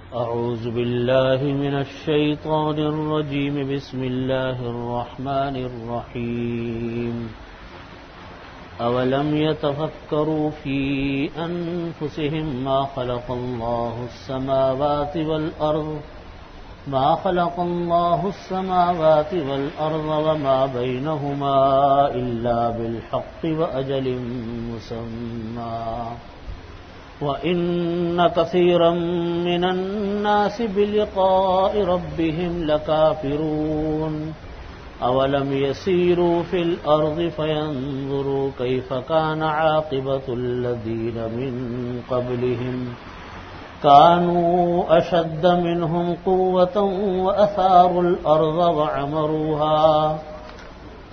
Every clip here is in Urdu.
أعوذ بالله من الشيطان الرجيم. بسم الله الرحمن الرحيم. أولم يتفكروا في أنفسهم ما خلق الله السماوات والأرض وما بينهما إلا بالحق وأجل مسمى وَإِنَّ كَثِيرًا مِّنَ النَّاسِ بِلِقَاءِ رَبِّهِمْ لَكَافِرُونَ. أَوَلَمْ يَسِيرُوا فِي الْأَرْضِ فَيَنظُرُوا كَيْفَ كَانَ عَاقِبَةُ الَّذِينَ مِن قَبْلِهِمْ كَانُوا أَشَدَّ مِنْهُمْ قُوَّةً وَأَثَارُوا الْأَرْضَ وَعَمَرُوهَا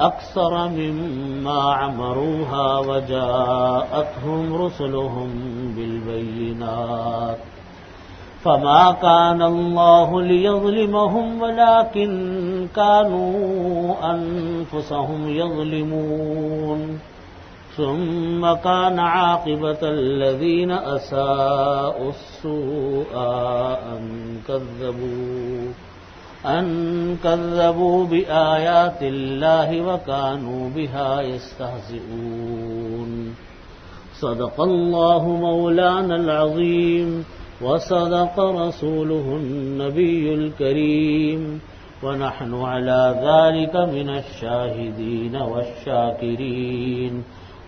أكثر مما عمروها وجاءتهم رسلهم بالبينات فما كان الله ليظلمهم ولكن كانوا أنفسهم يظلمون ثم كان عاقبة الذين أساءوا السوء أن كذبوا بآيات الله وكانوا بها يستهزئون. صدق الله مولانا العظيم وصدق رسوله النبي الكريم ونحن على ذلك من الشاهدين والشاكرين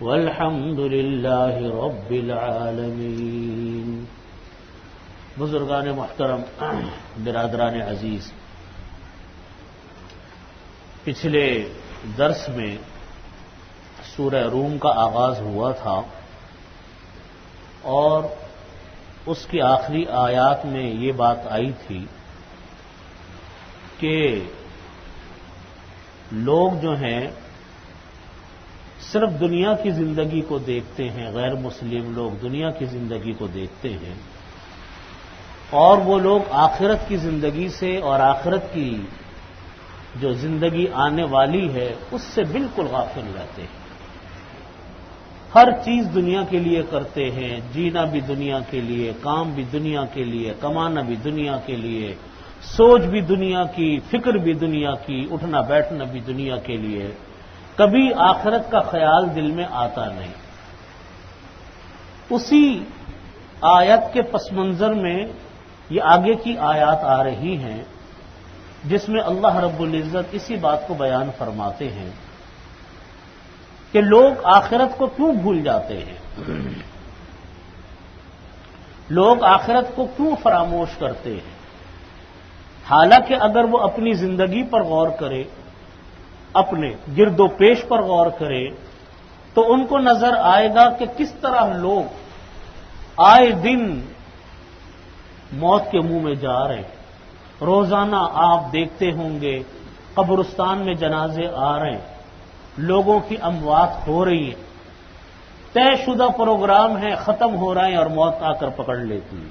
والحمد لله رب العالمين. بزرگان محترم، برادران عزیز، پچھلے درس میں سورہ روم کا آغاز ہوا تھا اور اس کی آخری آیات میں یہ بات آئی تھی کہ لوگ جو ہیں صرف دنیا کی زندگی کو دیکھتے ہیں، غیر مسلم لوگ دنیا کی زندگی کو دیکھتے ہیں اور وہ لوگ آخرت کی زندگی سے اور آخرت کی جو زندگی آنے والی ہے اس سے بالکل غافل رہتے ہیں. ہر چیز دنیا کے لیے کرتے ہیں، جینا بھی دنیا کے لیے، کام بھی دنیا کے لیے، کمانا بھی دنیا کے لیے، سوچ بھی دنیا کی، فکر بھی دنیا کی، اٹھنا بیٹھنا بھی دنیا کے لیے. کبھی آخرت کا خیال دل میں آتا نہیں. اسی آیت کے پس منظر میں یہ آگے کی آیات آ رہی ہیں جس میں اللہ رب العزت اسی بات کو بیان فرماتے ہیں کہ لوگ آخرت کو کیوں بھول جاتے ہیں، لوگ آخرت کو کیوں فراموش کرتے ہیں. حالانکہ اگر وہ اپنی زندگی پر غور کرے، اپنے گرد و پیش پر غور کرے تو ان کو نظر آئے گا کہ کس طرح لوگ آئے دن موت کے منہ میں جا رہے ہیں. روزانہ آپ دیکھتے ہوں گے قبرستان میں جنازے آ رہے ہیں، لوگوں کی اموات ہو رہی ہیں، طے شدہ پروگرام ہے، ختم ہو رہے ہیں اور موت آ کر پکڑ لیتی ہے.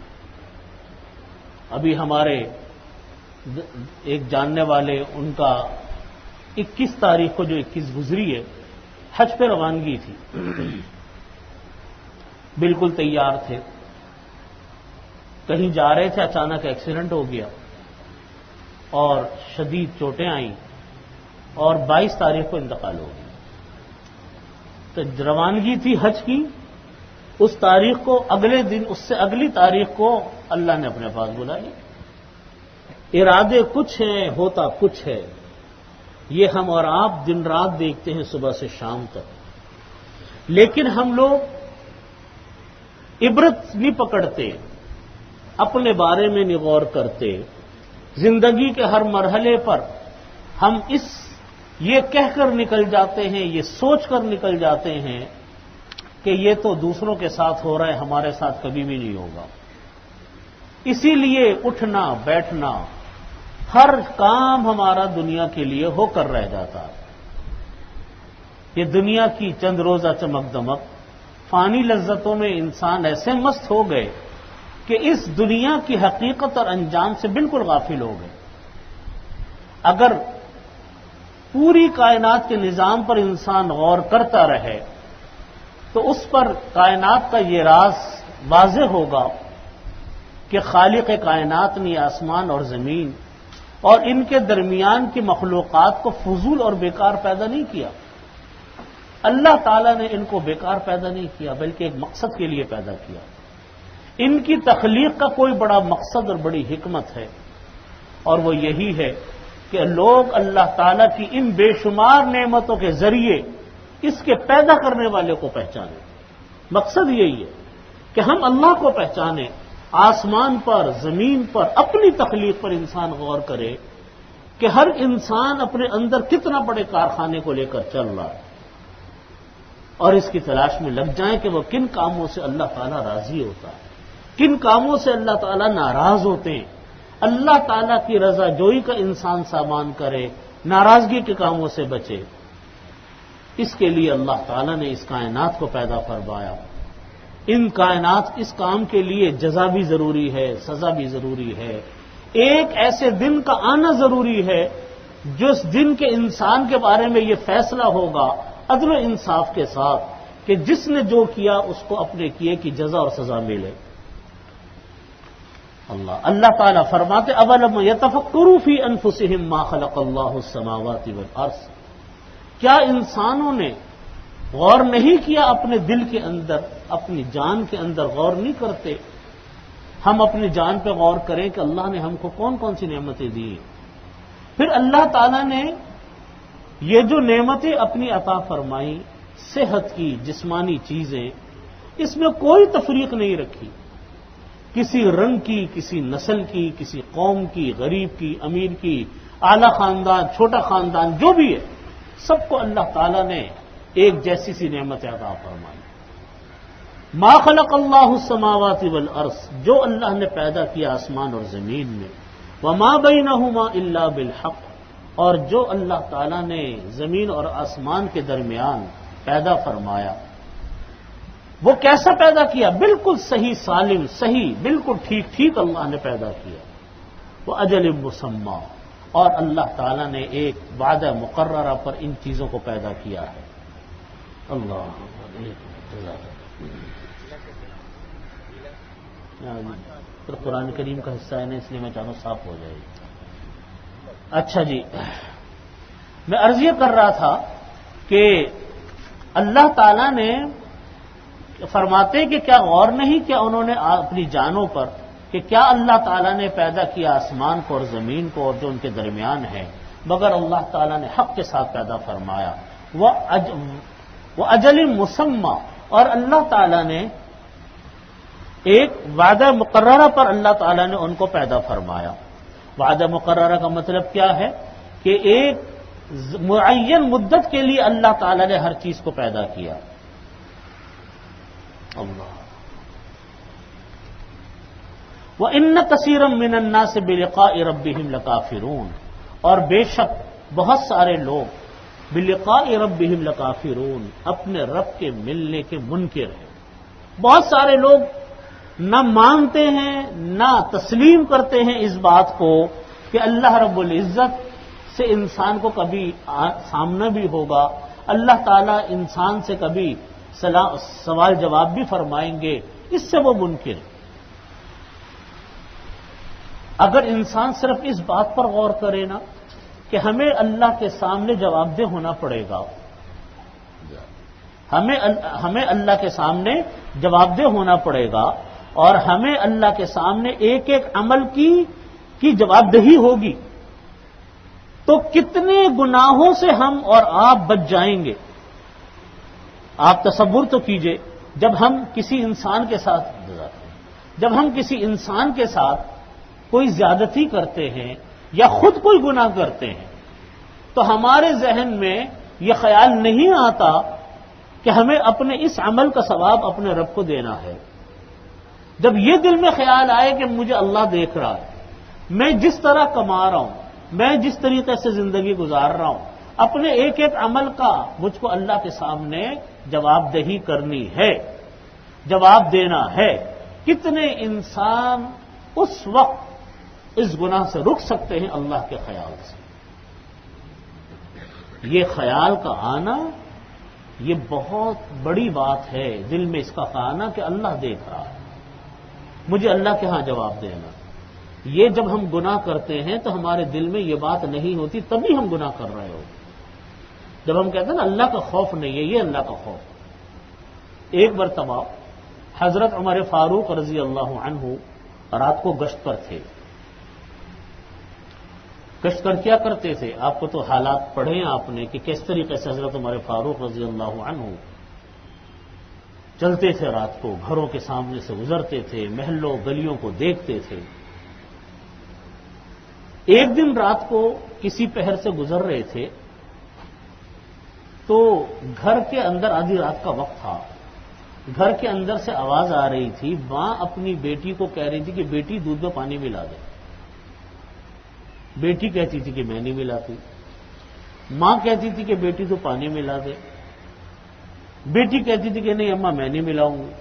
ابھی ہمارے ایک جاننے والے، ان کا 21 تاریخ کو جو 21 گزری ہے، حج پہ روانگی تھی، بالکل تیار تھے، کہیں جا رہے تھے، اچانک ایکسیڈنٹ ہو گیا اور شدید چوٹیں آئیں اور 22 تاریخ کو انتقال ہو گیا. تو روانگی تھی حج کی، اس تاریخ کو اگلے دن، اس سے اگلی تاریخ کو اللہ نے اپنے پاس بلا لیا. ارادے کچھ ہیں، ہوتا کچھ ہے. یہ ہم اور آپ دن رات دیکھتے ہیں صبح سے شام تک، لیکن ہم لوگ عبرت نہیں پکڑتے، اپنے بارے میں نہیں غور کرتے. زندگی کے ہر مرحلے پر ہم یہ کہہ کر نکل جاتے ہیں، یہ سوچ کر نکل جاتے ہیں کہ یہ تو دوسروں کے ساتھ ہو رہا ہے، ہمارے ساتھ کبھی بھی نہیں ہوگا. اسی لیے اٹھنا بیٹھنا ہر کام ہمارا دنیا کے لیے ہو کر رہ جاتا ہے. یہ دنیا کی چند روزہ چمک دمک، فانی لذتوں میں انسان ایسے مست ہو گئے کہ اس دنیا کی حقیقت اور انجام سے بالکل غافل ہو گئے. اگر پوری کائنات کے نظام پر انسان غور کرتا رہے تو اس پر کائنات کا یہ راز واضح ہوگا کہ خالق کائنات نے آسمان اور زمین اور ان کے درمیان کی مخلوقات کو فضول اور بیکار پیدا نہیں کیا. اللہ تعالیٰ نے ان کو بیکار پیدا نہیں کیا بلکہ ایک مقصد کے لیے پیدا کیا. ان کی تخلیق کا کوئی بڑا مقصد اور بڑی حکمت ہے، اور وہ یہی ہے کہ لوگ اللہ تعالیٰ کی ان بے شمار نعمتوں کے ذریعے اس کے پیدا کرنے والے کو پہچانیں. مقصد یہی ہے کہ ہم اللہ کو پہچانیں. آسمان پر، زمین پر، اپنی تخلیق پر انسان غور کرے کہ ہر انسان اپنے اندر کتنا بڑے کارخانے کو لے کر چل رہا ہے، اور اس کی تلاش میں لگ جائیں کہ وہ کن کاموں سے اللہ تعالیٰ راضی ہوتا ہے، کن کاموں سے اللہ تعالیٰ ناراض ہوتے ہیں. اللہ تعالیٰ کی رضا جوئی کا انسان سامان کرے، ناراضگی کے کاموں سے بچے. اس کے لیے اللہ تعالیٰ نے اس کائنات کو پیدا فرمایا. ان کائنات اس کام کے لیے جزا بھی ضروری ہے، سزا بھی ضروری ہے. ایک ایسے دن کا آنا ضروری ہے جس دن کے انسان کے بارے میں یہ فیصلہ ہوگا عدل و انصاف کے ساتھ کہ جس نے جو کیا اس کو اپنے کیے کی جزا اور سزا ملے. اللہ تعالیٰ فرماتے اولم یتفکروا فی انفسہم ما خلق اللہ السماوات والارض. کیا انسانوں نے غور نہیں کیا اپنے دل کے اندر، اپنی جان کے اندر غور نہیں کرتے؟ ہم اپنی جان پہ غور کریں کہ اللہ نے ہم کو کون کون سی نعمتیں دی. پھر اللہ تعالیٰ نے یہ جو نعمتیں اپنی عطا فرمائی، صحت کی، جسمانی چیزیں، اس میں کوئی تفریق نہیں رکھی. کسی رنگ کی، کسی نسل کی، کسی قوم کی، غریب کی، امیر کی، اعلی خاندان، چھوٹا خاندان، جو بھی ہے، سب کو اللہ تعالیٰ نے ایک جیسی سی نعمت عطا فرمائی. ما خلق اللہ السماوات والارض، جو اللہ نے پیدا کیا آسمان اور زمین میں، وما بینہما الا بالحق، اور جو اللہ تعالیٰ نے زمین اور آسمان کے درمیان پیدا فرمایا، وہ کیسا پیدا کیا؟ بالکل صحیح سالم، صحیح، بالکل ٹھیک اللہ نے پیدا کیا. وہ اجل مسمى، اور اللہ تعالیٰ نے ایک وعدہ مقررہ پر ان چیزوں کو پیدا کیا ہے. اللہ پھر قرآن کریم کا حصہ ہے نا، اس لیے میں چاہوں صاف ہو جائے گی. اچھا جی، میں عرض یہ کر رہا تھا کہ اللہ تعالیٰ نے فرماتے کہ کیا غور نہیں کیا انہوں نے اپنی جانوں پر کہ کیا اللہ تعالیٰ نے پیدا کیا آسمان کو اور زمین کو اور جو ان کے درمیان ہے، مگر اللہ تعالیٰ نے حق کے ساتھ پیدا فرمایا. وہ اجل مسمى، اور اللہ تعالیٰ نے ایک وعدہ مقررہ پر اللہ تعالیٰ نے ان کو پیدا فرمایا. وعدہ مقررہ کا مطلب کیا ہے کہ ایک معین مدت کے لیے اللہ تعالیٰ نے ہر چیز کو پیدا کیا. اللہ وَإِنَّ كَثِيرًا مِّنَ النَّاسِ بِلِقَاءِ رَبِّهِمْ لَكَافِرُونَ، اور بے شک بہت سارے لوگ بِلِقَاءِ رَبِّهِمْ لَكَافِرُونَ، اپنے رب کے ملنے کے منکر ہیں. بہت سارے لوگ نہ مانتے ہیں نہ تسلیم کرتے ہیں اس بات کو کہ اللہ رب العزت سے انسان کو کبھی سامنا بھی ہوگا، اللہ تعالیٰ انسان سے کبھی سوال جواب بھی فرمائیں گے. اس سے وہ منکر. اگر انسان صرف اس بات پر غور کرے نا کہ ہمیں اللہ کے سامنے جواب دہ ہونا پڑے گا، ہمیں اللہ کے سامنے جواب دہ ہونا پڑے گا، اور ہمیں اللہ کے سامنے ایک ایک عمل کی جواب دہی ہوگی، تو کتنے گناہوں سے ہم اور آپ بچ جائیں گے. آپ تصور تو کیجئے، جب ہم کسی انسان کے ساتھ کوئی زیادتی کرتے ہیں یا خود کوئی گناہ کرتے ہیں تو ہمارے ذہن میں یہ خیال نہیں آتا کہ ہمیں اپنے اس عمل کا ثواب اپنے رب کو دینا ہے. جب یہ دل میں خیال آئے کہ مجھے اللہ دیکھ رہا ہے، میں جس طرح کما رہا ہوں، میں جس طریقے سے زندگی گزار رہا ہوں، اپنے ایک ایک عمل کا مجھ کو اللہ کے سامنے جواب دہی کرنی ہے، جواب دینا ہے. کتنے انسان اس وقت اس گناہ سے رک سکتے ہیں اللہ کے خیال سے. یہ خیال کا آنا یہ بہت بڑی بات ہے، دل میں اس کا آنا کہ اللہ دیکھ رہا ہے. مجھے اللہ کے ہاں جواب دینا. یہ جب ہم گناہ کرتے ہیں تو ہمارے دل میں یہ بات نہیں ہوتی، تبھی ہم گناہ کر رہے ہوتے. جب ہم کہتے ہیں نا اللہ کا خوف نہیں ہے، یہ اللہ کا خوف. ایک مرتبہ حضرت عمر فاروق رضی اللہ عنہ رات کو گشت پر تھے. گشت کر کیا کرتے تھے؟ آپ کو تو حالات پڑھے ہیں آپ نے کہ کس طریقے سے حضرت عمر فاروق رضی اللہ عنہ چلتے تھے. رات کو گھروں کے سامنے سے گزرتے تھے، محلوں گلیوں کو دیکھتے تھے. ایک دن رات کو کسی پہر سے گزر رہے تھے تو گھر کے اندر آدھی رات کا وقت تھا. گھر کے اندر سے آواز آ رہی تھی، ماں اپنی بیٹی کو کہہ رہی تھی کہ بیٹی دودھ میں پانی ملا دے. بیٹی کہتی تھی کہ میں نہیں ملاتی. ماں کہتی تھی کہ بیٹی تو پانی ملا دے. بیٹی کہتی تھی کہ نہیں اماں میں نہیں ملاؤں گی.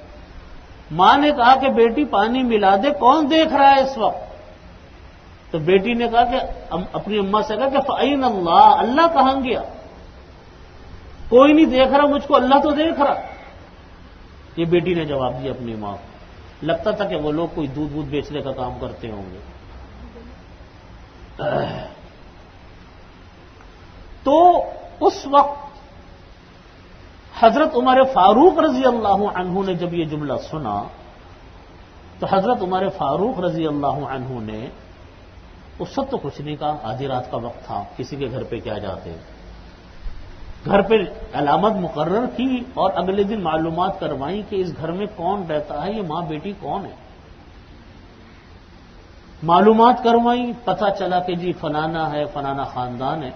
ماں نے کہا کہ بیٹی پانی ملا دے، کون دیکھ رہا ہے اس وقت؟ تو بیٹی نے کہا کہ اپنی اماں سے کہا کہ فَأَيْنَ اللَّهُ، اللہ کہاں گیا؟ کوئی نہیں دیکھ رہا مجھ کو، اللہ تو دیکھ رہا. یہ بیٹی نے جواب دیا اپنی ماں کو. لگتا تھا کہ وہ لوگ کوئی دودھ بیچنے کا کام کرتے ہوں گے. تو اس وقت حضرت عمر فاروق رضی اللہ عنہ نے جب یہ جملہ سنا تو حضرت عمر فاروق رضی اللہ عنہ نے اس وقت تو کچھ نہیں کہا. آدھی رات کا وقت تھا، کسی کے گھر پہ کیا جاتے. گھر پہ علامت مقرر کی اور اگلے دن معلومات کروائیں کہ اس گھر میں کون رہتا ہے، یہ ماں بیٹی کون ہے. معلومات کروائیں، پتہ چلا کہ جی فلانا ہے، فلانا خاندان ہے.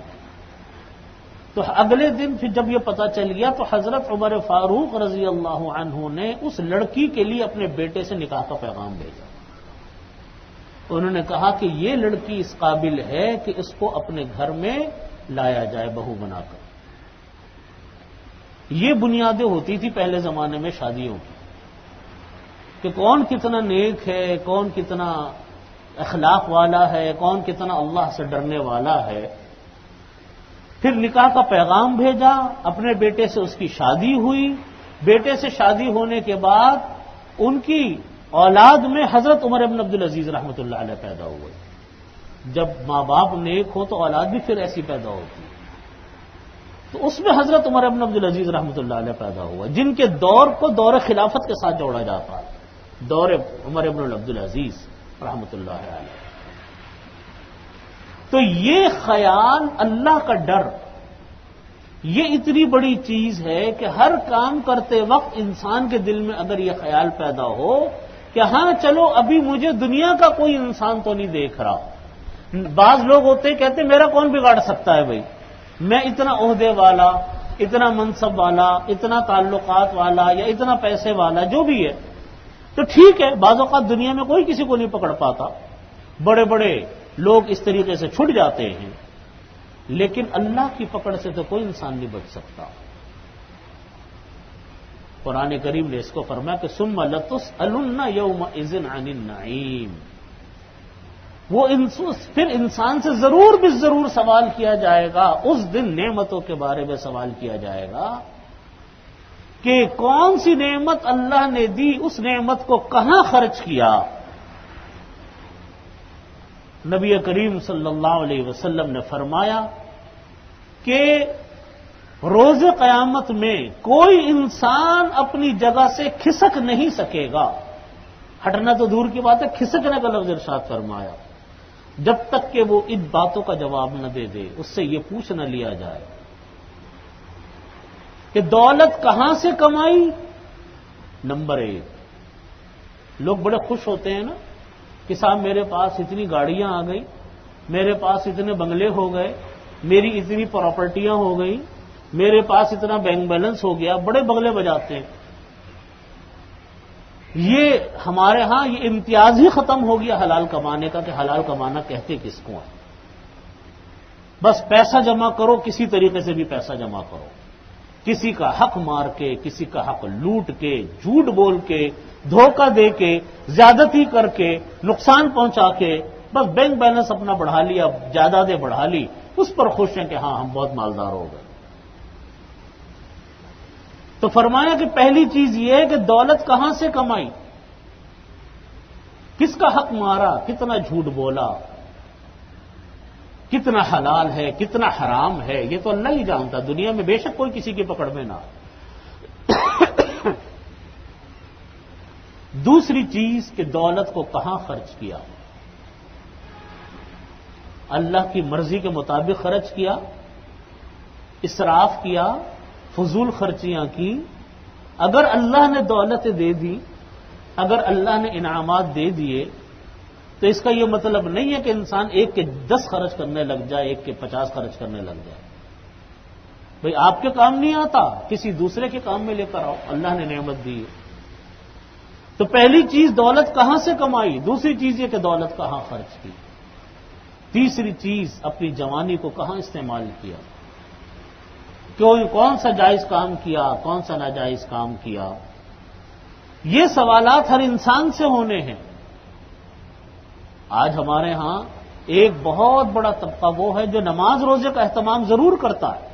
تو اگلے دن پھر جب یہ پتہ چل گیا تو حضرت عمر فاروق رضی اللہ عنہ نے اس لڑکی کے لیے اپنے بیٹے سے نکاح کا پیغام بھیجا. انہوں نے کہا کہ یہ لڑکی اس قابل ہے کہ اس کو اپنے گھر میں لایا جائے بہو بنا کر. یہ بنیادیں ہوتی تھی پہلے زمانے میں شادیوں کی کہ کون کتنا نیک ہے، کون کتنا اخلاق والا ہے، کون کتنا اللہ سے ڈرنے والا ہے. پھر نکاح کا پیغام بھیجا، اپنے بیٹے سے اس کی شادی ہوئی. بیٹے سے شادی ہونے کے بعد ان کی اولاد میں حضرت عمر بن عبدالعزیز رحمۃ اللہ علیہ پیدا ہوئے. جب ماں باپ نیک ہو تو اولاد بھی پھر ایسی پیدا ہوتی ہے. تو اس میں حضرت عمر بن عبدالعزیز رحمۃ اللہ علیہ پیدا ہوا، جن کے دور کو دور خلافت کے ساتھ جوڑا جاتا ہے، دور عمر بن عبدالعزیز رحمۃ اللہ علیہ. تو یہ خیال، اللہ کا ڈر، یہ اتنی بڑی چیز ہے کہ ہر کام کرتے وقت انسان کے دل میں اگر یہ خیال پیدا ہو کہ ہاں چلو ابھی مجھے دنیا کا کوئی انسان تو نہیں دیکھ رہا. بعض لوگ ہوتے کہتے میرا کون بگاڑ سکتا ہے بھائی، میں اتنا عہدے والا، اتنا منصب والا، اتنا تعلقات والا یا اتنا پیسے والا جو بھی ہے تو ٹھیک ہے. بعض اوقات دنیا میں کوئی کسی کو نہیں پکڑ پاتا، بڑے بڑے لوگ اس طریقے سے چھٹ جاتے ہیں، لیکن اللہ کی پکڑ سے تو کوئی انسان نہیں بچ سکتا. قرآن کریم نے اس کو فرمایا کہ ثم لتسألن یومئذ عن النعیم. وہ پھر انسان سے ضرور بھی ضرور سوال کیا جائے گا، اس دن نعمتوں کے بارے میں سوال کیا جائے گا کہ کون سی نعمت اللہ نے دی، اس نعمت کو کہاں خرچ کیا. نبی کریم صلی اللہ علیہ وسلم نے فرمایا کہ روز قیامت میں کوئی انسان اپنی جگہ سے کھسک نہیں سکے گا. ہٹنا تو دور کی بات ہے، کھسکنے کا لفظ ارشاد فرمایا، جب تک کہ وہ ان باتوں کا جواب نہ دے دے، اس سے یہ پوچھ نہ لیا جائے کہ دولت کہاں سے کمائی. نمبر 1، لوگ بڑے خوش ہوتے ہیں نا کہ صاحب میرے پاس اتنی گاڑیاں آ گئی، میرے پاس اتنے بنگلے ہو گئے، میری اتنی پراپرٹیاں ہو گئی، میرے پاس اتنا بینک بیلنس ہو گیا، بڑے بنگلے بجاتے ہیں. یہ ہمارے ہاں یہ امتیاز ہی ختم ہو گیا حلال کمانے کا کہ حلال کمانا کہتے کس کو ہے. بس پیسہ جمع کرو، کسی طریقے سے بھی پیسہ جمع کرو، کسی کا حق مار کے، کسی کا حق لوٹ کے، جھوٹ بول کے، دھوکہ دے کے، زیادتی کر کے، نقصان پہنچا کے، بس بینک بیلنس اپنا بڑھا لیا، جائیدادیں بڑھا لی، اس پر خوش ہیں کہ ہاں ہم بہت مالدار ہو گئے. تو فرمایا کہ پہلی چیز یہ ہے کہ دولت کہاں سے کمائی. کس کا حق مارا، کتنا جھوٹ بولا، کتنا حلال ہے کتنا حرام ہے، یہ تو اللہ ہی جانتا، دنیا میں بے شک کوئی کسی کی پکڑ میں نہ آئے۔ دوسری چیز کہ دولت کو کہاں خرچ کیا، اللہ کی مرضی کے مطابق خرچ کیا، اسراف کیا، فضول خرچیاں کی۔ اگر اللہ نے دولت دے دی، اگر اللہ نے انعامات دے دیے، تو اس کا یہ مطلب نہیں ہے کہ انسان ایک کے 10 خرچ کرنے لگ جائے، ایک کے 50 خرچ کرنے لگ جائے۔ بھئی آپ کے کام نہیں آتا، کسی دوسرے کے کام میں لے کر آؤ، اللہ نے نعمت دی ہے۔ تو پہلی چیز دولت کہاں سے کمائی، دوسری چیز یہ کہ دولت کہاں خرچ کی، تیسری چیز اپنی جوانی کو کہاں استعمال کیا، کون سا جائز کام کیا، کون سا ناجائز کام کیا۔ یہ سوالات ہر انسان سے ہونے ہیں۔ آج ہمارے ہاں ایک بہت بڑا طبقہ وہ ہے جو نماز روزے کا اہتمام ضرور کرتا ہے،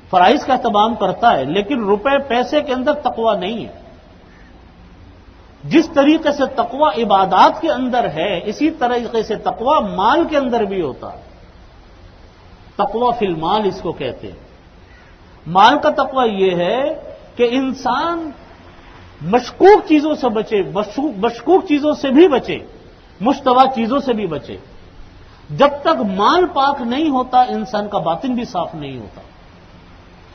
فرائض کا اہتمام کرتا ہے، لیکن روپے پیسے کے اندر تقویٰ نہیں ہے۔ جس طریقے سے تقویٰ عبادات کے اندر ہے، اسی طریقے سے تقویٰ مال کے اندر بھی ہوتا ہے۔ تقویٰ فی المال اس کو کہتے ہیں۔ مال کا تقویٰ یہ ہے کہ انسان مشکوک چیزوں سے بچے، مشکوک چیزوں سے بھی بچے، مشتبہ چیزوں سے بھی بچے۔ جب تک مال پاک نہیں ہوتا، انسان کا باطن بھی صاف نہیں ہوتا،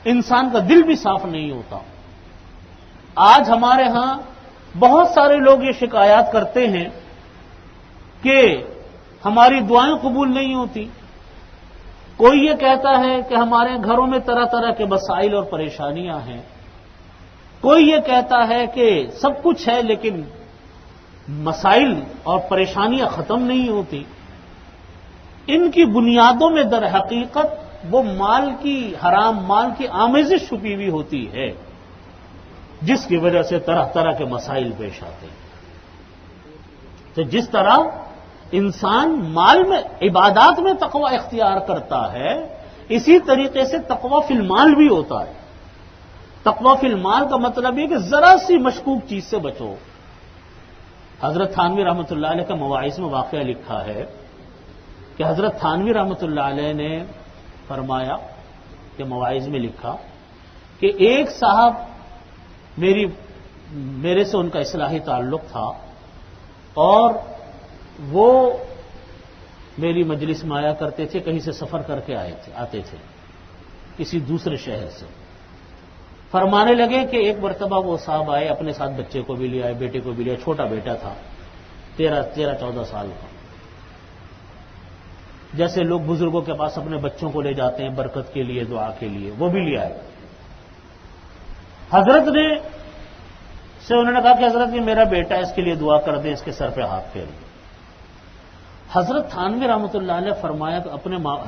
انسان کا دل بھی صاف نہیں ہوتا۔ آج ہمارے ہاں بہت سارے لوگ یہ شکایات کرتے ہیں کہ ہماری دعائیں قبول نہیں ہوتی۔ کوئی یہ کہتا ہے کہ ہمارے گھروں میں طرح طرح کے مسائل اور پریشانیاں ہیں، کوئی یہ کہتا ہے کہ سب کچھ ہے لیکن مسائل اور پریشانیاں ختم نہیں ہوتی۔ ان کی بنیادوں میں در حقیقت وہ مال کی، حرام مال کی آمیزش چھپی ہوئی ہوتی ہے، جس کی وجہ سے طرح طرح کے مسائل پیش آتے ہیں۔ تو جس طرح انسان مال میں، عبادات میں تقوی اختیار کرتا ہے، اسی طریقے سے تقوی فی المال بھی ہوتا ہے۔ تقوی فی المال کا مطلب یہ کہ ذرا سی مشکوک چیز سے بچو۔ حضرت تھانوی رحمۃ اللہ علیہ کا مواعظ میں واقعہ لکھا ہے کہ حضرت تھانوی رحمۃ اللہ علیہ نے فرمایا کہ مواعظ میں لکھا کہ ایک صاحب میرے سے ان کا اصلاحی تعلق تھا، اور وہ میری مجلس میں آیا کرتے تھے، کہیں سے سفر کر کے آتے تھے کسی دوسرے شہر سے۔ فرمانے لگے کہ ایک مرتبہ وہ صاحب آئے، اپنے ساتھ بچے کو بھی لے آئے، بیٹے کو بھی لے آئے، چھوٹا بیٹا تھا 13-14 سال کا۔ جیسے لوگ بزرگوں کے پاس اپنے بچوں کو لے جاتے ہیں برکت کے لیے، دعا کے لیے، وہ بھی لے آئے۔ حضرت نے انہوں نے کہا کہ حضرت یہ میرا بیٹا ہے، اس کے لیے دعا کر دیں، اس کے سر پہ ہاتھ پھیر دیں۔ حضرت تھانوی رحمۃ اللہ علیہ فرمایا کہ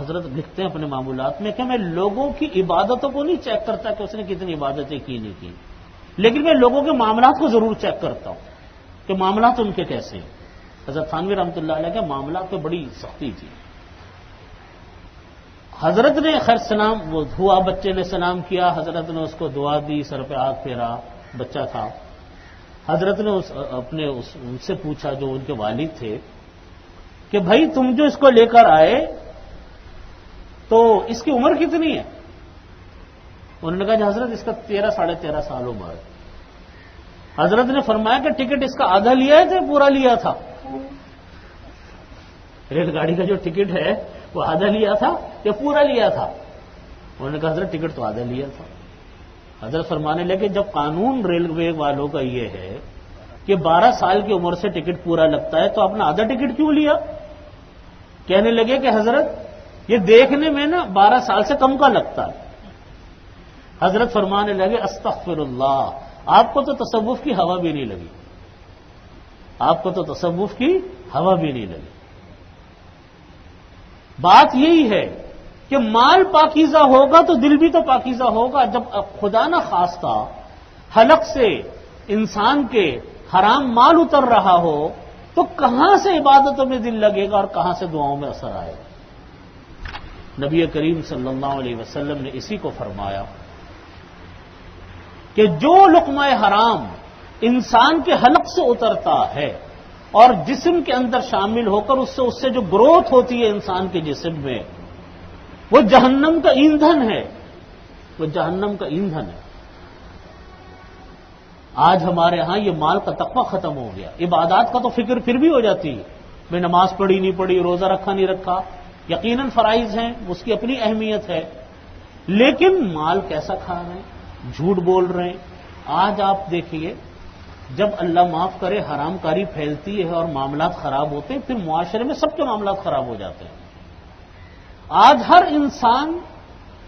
حضرت لکھتے ہیں اپنے معمولات میں کہ میں لوگوں کی عبادتوں کو نہیں چیک کرتا کہ اس نے کتنی عبادتیں کی نہیں کی، لیکن میں لوگوں کے معاملات کو ضرور چیک کرتا ہوں کہ معاملات ان کے کیسے ہیں۔ حضرت تھانوی رحمۃ اللہ علیہ کے معاملات پہ بڑی سختی تھی۔ حضرت نے خیر سلام وہ ہوا، بچے نے سلام کیا، حضرت نے اس کو دعا دی، سر پہ ہاتھ پھیرا، بچہ تھا۔ حضرت نے ان سے پوچھا جو ان کے والد تھے کہ بھائی تم جو اس کو لے کر آئے تو اس کی عمر کتنی ہے؟ انہوں نے کہا کہ حضرت اس کا 13-13.5 سال عمر ہے۔ حضرت نے فرمایا کہ ٹکٹ اس کا آدھا لیا ہے یا پورا لیا تھا؟ ریل گاڑی کا جو ٹکٹ ہے وہ آدھا لیا تھا یا پورا لیا تھا؟ انہوں نے کہا حضرت ٹکٹ تو آدھا لیا تھا۔ حضرت فرمانے لگے جب قانون ریلوے والوں کا یہ ہے کہ 12 سال کی عمر سے ٹکٹ پورا لگتا ہے تو آپ نے آدھا ٹکٹ کیوں لیا؟ کہنے لگے کہ حضرت یہ دیکھنے میں نا 12 سال سے کم کا لگتا ہے۔ حضرت فرمانے لگے استغفر اللہ، آپ کو تو تصوف کی ہوا بھی نہیں لگی، آپ کو تو تصوف کی ہوا بھی نہیں لگی۔ بات یہی ہے کہ مال پاکیزہ ہوگا تو دل بھی تو پاکیزہ ہوگا۔ جب خدا نہ خواستہ حلق سے انسان کے حرام مال اتر رہا ہو تو کہاں سے عبادتوں میں دل لگے گا اور کہاں سے دعاؤں میں اثر آئے گا؟ نبی کریم صلی اللہ علیہ وسلم نے اسی کو فرمایا کہ جو لقمہ حرام انسان کے حلق سے اترتا ہے اور جسم کے اندر شامل ہو کر اس سے جو گروتھ ہوتی ہے انسان کے جسم میں، وہ جہنم کا ایندھن ہے، وہ جہنم کا ایندھن ہے۔ آج ہمارے ہاں یہ مال کا تقویٰ ختم ہو گیا، عبادات کا تو فکر پھر بھی ہو جاتی ہے، میں نماز پڑھی نہیں پڑھی، روزہ رکھا نہیں رکھا، یقیناً فرائض ہیں، اس کی اپنی اہمیت ہے، لیکن مال کیسا کھا رہے ہیں، جھوٹ بول رہے ہیں۔ آج آپ دیکھیے، جب اللہ معاف کرے حرام کاری پھیلتی ہے اور معاملات خراب ہوتے ہیں، پھر معاشرے میں سب کے معاملات خراب ہو جاتے ہیں۔ آج ہر انسان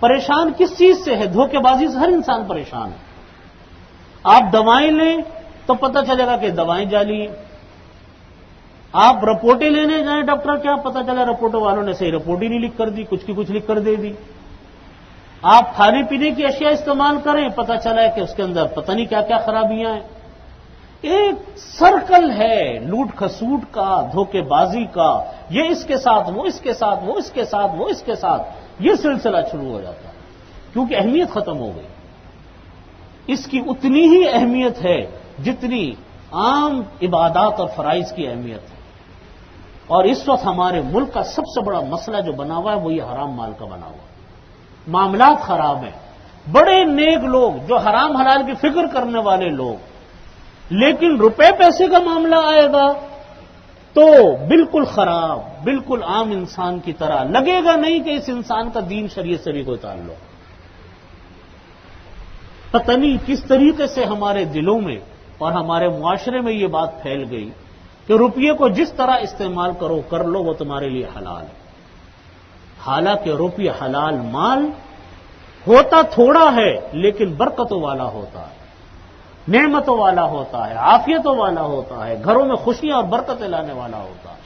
پریشان کس چیز سے ہے؟ دھوکے بازی سے ہر انسان پریشان ہے۔ آپ دوائیں لیں تو پتہ چلے گا کہ دوائیں جعلی ہیں، آپ رپورٹیں لینے جائیں ڈاکٹر، کیا پتہ چلا رپورٹوں والوں نے صحیح رپورٹ ہی نہیں لکھ کر دی، کچھ کی کچھ لکھ کر دے دی۔ آپ کھانے پینے کی اشیاء استعمال کریں، پتہ چلا ہے کہ اس کے اندر پتہ نہیں کیا کیا خرابیاں ہیں۔ ایک سرکل ہے لوٹ کھسوٹ کا، دھوکے بازی کا، یہ اس کے ساتھ، وہ اس کے ساتھ، وہ اس کے ساتھ، وہ اس کے ساتھ، یہ سلسلہ شروع ہو جاتا ہے، کیونکہ اہمیت ختم ہو گئی۔ اس کی اتنی ہی اہمیت ہے جتنی عام عبادات اور فرائض کی اہمیت ہے۔ اور اس وقت ہمارے ملک کا سب سے بڑا مسئلہ جو بنا ہوا ہے وہ یہ حرام مال کا بنا ہوا ہے۔ معاملات خراب ہیں، بڑے نیک لوگ جو حرام حلال کی فکر کرنے والے لوگ، لیکن روپے پیسے کا معاملہ آئے گا تو بالکل خراب، بالکل عام انسان کی طرح، لگے گا نہیں کہ اس انسان کا دین شریعت سے بھی کوئی تعلق۔ پتہ نہیں کس طریقے سے ہمارے دلوں میں اور ہمارے معاشرے میں یہ بات پھیل گئی کہ روپیے کو جس طرح استعمال کرو کر لو، وہ تمہارے لیے حلال ہے۔ حالانکہ روپیہ حلال مال ہوتا تھوڑا ہے لیکن برکتوں والا ہوتا ہے، نعمتوں والا ہوتا ہے، عافیتوں والا ہوتا ہے، گھروں میں خوشیاں اور برکتیں لانے والا ہوتا ہے۔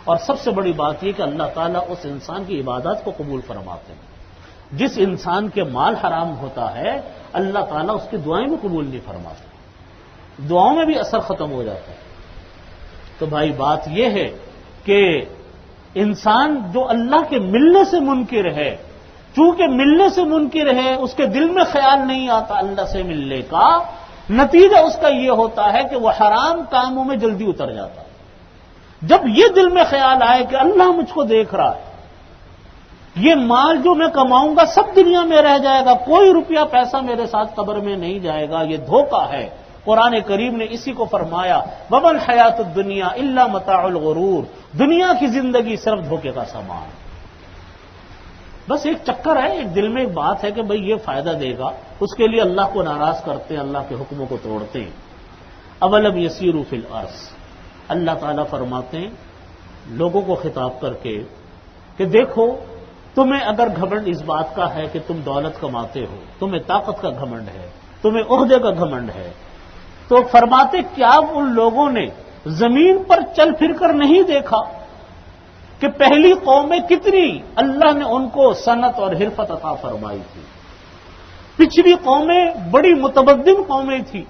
اور سب سے بڑی بات یہ کہ اللہ تعالیٰ اس انسان کی عبادات کو قبول فرماتے ہیں۔ جس انسان کے مال حرام ہوتا ہے اللہ تعالیٰ اس کی دعائیں بھی قبول نہیں فرماتے، دعاؤں میں بھی اثر ختم ہو جاتا ہے۔ تو بھائی بات یہ ہے کہ انسان جو اللہ کے ملنے سے منکر ہے، چونکہ ملنے سے منکر ہے، اس کے دل میں خیال نہیں آتا اللہ سے ملنے کا، نتیجہ اس کا یہ ہوتا ہے کہ وہ حرام کاموں میں جلدی اتر جاتا ہے۔ جب یہ دل میں خیال آئے کہ اللہ مجھ کو دیکھ رہا ہے، یہ مال جو میں کماؤں گا سب دنیا میں رہ جائے گا، کوئی روپیہ پیسہ میرے ساتھ قبر میں نہیں جائے گا، یہ دھوکہ ہے۔ قرآن کریم نے اسی کو فرمایا، وَمَا الْحَيَاةُ الدُّنْيَا إِلَّا مَتَاعُ الْغُرُورِ، دنیا کی زندگی صرف دھوکے کا سامان، بس ایک چکر ہے، ایک دل میں ایک بات ہے کہ بھئی یہ فائدہ دے گا، اس کے لیے اللہ کو ناراض کرتے ہیں، اللہ کے حکموں کو توڑتے ہیں۔ اولم یسیروا فی الارض، اللہ تعالیٰ فرماتے ہیں لوگوں کو خطاب کر کے کہ دیکھو، تمہیں اگر گھمنڈ اس بات کا ہے کہ تم دولت کماتے ہو، تمہیں طاقت کا گھمنڈ ہے، تمہیں عہدے کا گھمنڈ ہے، تو فرماتے کیا ان لوگوں نے زمین پر چل پھر کر نہیں دیکھا کہ پہلی قومیں کتنی اللہ نے ان کو صنعت اور حرفت عطا فرمائی تھی۔ پچھلی قومیں بڑی متمدن قومیں تھیں،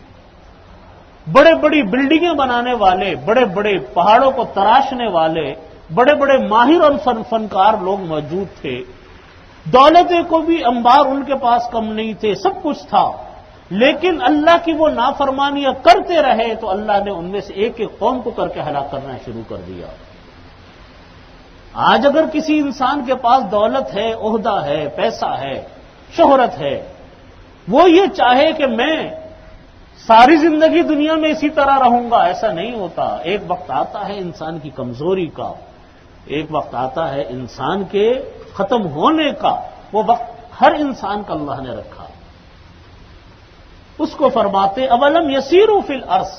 بڑے بڑی بلڈنگیں بنانے والے، بڑے بڑے پہاڑوں کو تراشنے والے، بڑے بڑے ماہر اور فنکار لوگ موجود تھے، دولتیں کو بھی انبار ان کے پاس کم نہیں تھے، سب کچھ تھا، لیکن اللہ کی وہ نافرمانیاں کرتے رہے تو اللہ نے ان میں سے ایک ایک قوم کو کر کے ہلاک کرنا شروع کر دیا۔ آج اگر کسی انسان کے پاس دولت ہے، عہدہ ہے، پیسہ ہے، شہرت ہے، وہ یہ چاہے کہ میں ساری زندگی دنیا میں اسی طرح رہوں گا، ایسا نہیں ہوتا۔ ایک وقت آتا ہے انسان کی کمزوری کا، ایک وقت آتا ہے انسان کے ختم ہونے کا، وہ وقت ہر انسان کا اللہ نے رکھا۔ اس کو فرماتے اولم یسیروا فی الارض،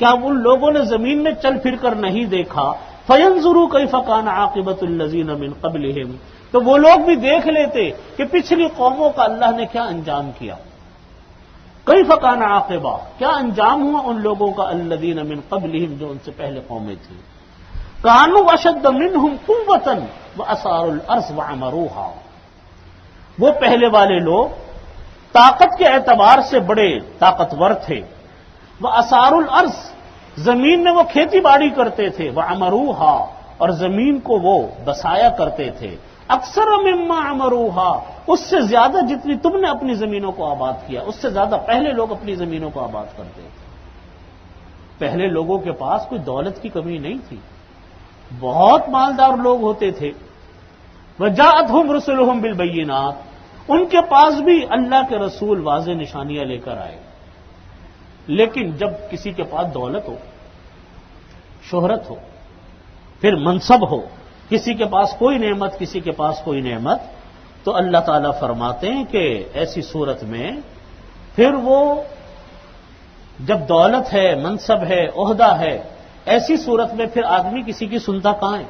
کیا ان لوگوں نے زمین میں چل پھر کر نہیں دیکھا، فینظروا کیف کان عاقبۃ الذین من قبلہم، تو وہ لوگ بھی دیکھ لیتے کہ پچھلی قوموں کا اللہ نے کیا انجام کیا، کیف کان عاقبہ، کیا انجام ہوا ان لوگوں کا، الذین من قبلہم، جو ان سے پہلے قومیں تھیں، کانوا اشد منہم قوۃ واثاروا الارض وعمروها، وہ پہلے والے لوگ طاقت کے اعتبار سے بڑے طاقتور تھے، واثاروا الارض، زمین میں وہ کھیتی باڑی کرتے تھے، وعمروها، اور زمین کو وہ بسایا کرتے تھے، اکثر مما عمروها، اس سے زیادہ جتنی تم نے اپنی زمینوں کو آباد کیا، اس سے زیادہ پہلے لوگ اپنی زمینوں کو آباد کرتے تھے۔ پہلے لوگوں کے پاس کوئی دولت کی کمی نہیں تھی، بہت مالدار لوگ ہوتے تھے. وجاءتہم رسلہم بالبینات، ان کے پاس بھی اللہ کے رسول واضح نشانیاں لے کر آئے. لیکن جب کسی کے پاس دولت ہو، شہرت ہو، پھر منصب ہو، کسی کے پاس کوئی نعمت، کسی کے پاس کوئی نعمت، تو اللہ تعالیٰ فرماتے ہیں کہ ایسی صورت میں پھر وہ جب دولت ہے، منصب ہے، عہدہ ہے، ایسی صورت میں پھر آدمی کسی کی سنتا کہاں ہے؟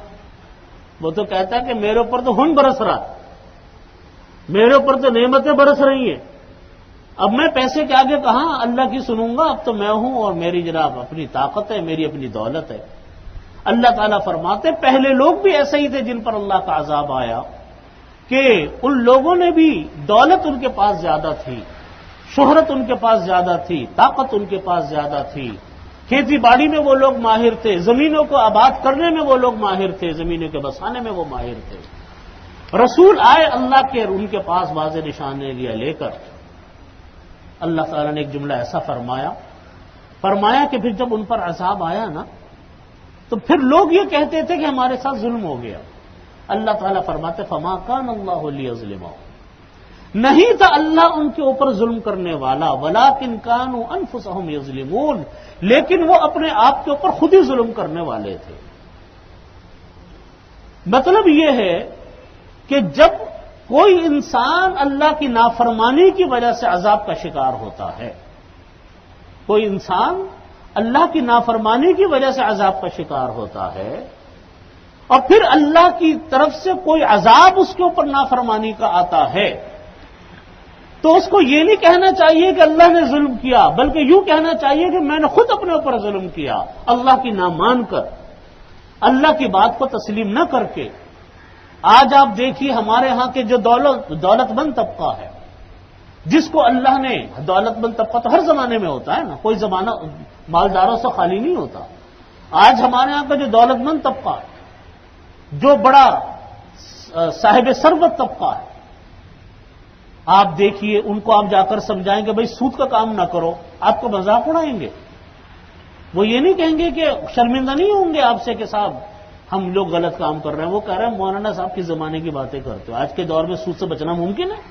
وہ تو کہتا ہے کہ میرے اوپر تو ہن برس رہا، میرے اوپر تو نعمتیں برس رہی ہیں، اب میں پیسے کے آگے کہاں اللہ کی سنوں گا؟ اب تو میں ہوں اور میری جناب اپنی طاقت ہے، میری اپنی دولت ہے. اللہ تعالیٰ فرماتے پہلے لوگ بھی ایسے ہی تھے جن پر اللہ کا عذاب آیا کہ ان لوگوں نے بھی دولت ان کے پاس زیادہ تھی، شہرت ان کے پاس زیادہ تھی، طاقت ان کے پاس زیادہ تھی، کھیتی باڑی میں وہ لوگ ماہر تھے، زمینوں کو آباد کرنے میں وہ لوگ ماہر تھے، زمینوں کے بسانے میں وہ ماہر تھے. رسول آئے اللہ کے، ان کے پاس واضح نشانیاں لے کر. اللہ تعالیٰ نے ایک جملہ ایسا فرمایا کہ پھر جب ان پر عذاب آیا نا تو پھر لوگ یہ کہتے تھے کہ ہمارے ساتھ ظلم ہو گیا. اللہ تعالیٰ فرماتے فما کان اللہ لیظلمہم، نہیں تھا اللہ ان کے اوپر ظلم کرنے والا، ولکن کانوا انفسہم یظلمون، لیکن وہ اپنے آپ کے اوپر خود ہی ظلم کرنے والے تھے. مطلب یہ ہے کہ جب کوئی انسان اللہ کی نافرمانی کی وجہ سے عذاب کا شکار ہوتا ہے، کوئی انسان اللہ کی نافرمانی کی وجہ سے عذاب کا شکار ہوتا ہے اور پھر اللہ کی طرف سے کوئی عذاب اس کے اوپر نافرمانی کا آتا ہے، تو اس کو یہ نہیں کہنا چاہیے کہ اللہ نے ظلم کیا، بلکہ یوں کہنا چاہیے کہ میں نے خود اپنے اوپر ظلم کیا، اللہ کی نہ مان کر، اللہ کی بات کو تسلیم نہ کر کے. آج آپ دیکھیے ہمارے ہاں کے جو دولت مند طبقہ ہے، جس کو اللہ نے، دولت مند طبقہ تو ہر زمانے میں ہوتا ہے نا، کوئی زمانہ مالداروں سے خالی نہیں ہوتا. آج ہمارے ہاں کا جو دولت مند طبقہ ہے، جو بڑا صاحب ثروت طبقہ ہے، آپ دیکھیے ان کو آپ جا کر سمجھائیں گے بھائی سود کا کام نہ کرو، آپ کو مذاق اڑائیں گے. وہ یہ نہیں کہیں گے کہ شرمندہ نہیں ہوں گے آپ سے کہ صاحب ہم لوگ غلط کام کر رہے ہیں. وہ کہہ رہے ہیں مولانا صاحب کس زمانے کی باتیں کرتے ہو، آج کے دور میں سود سے بچنا ممکن ہے؟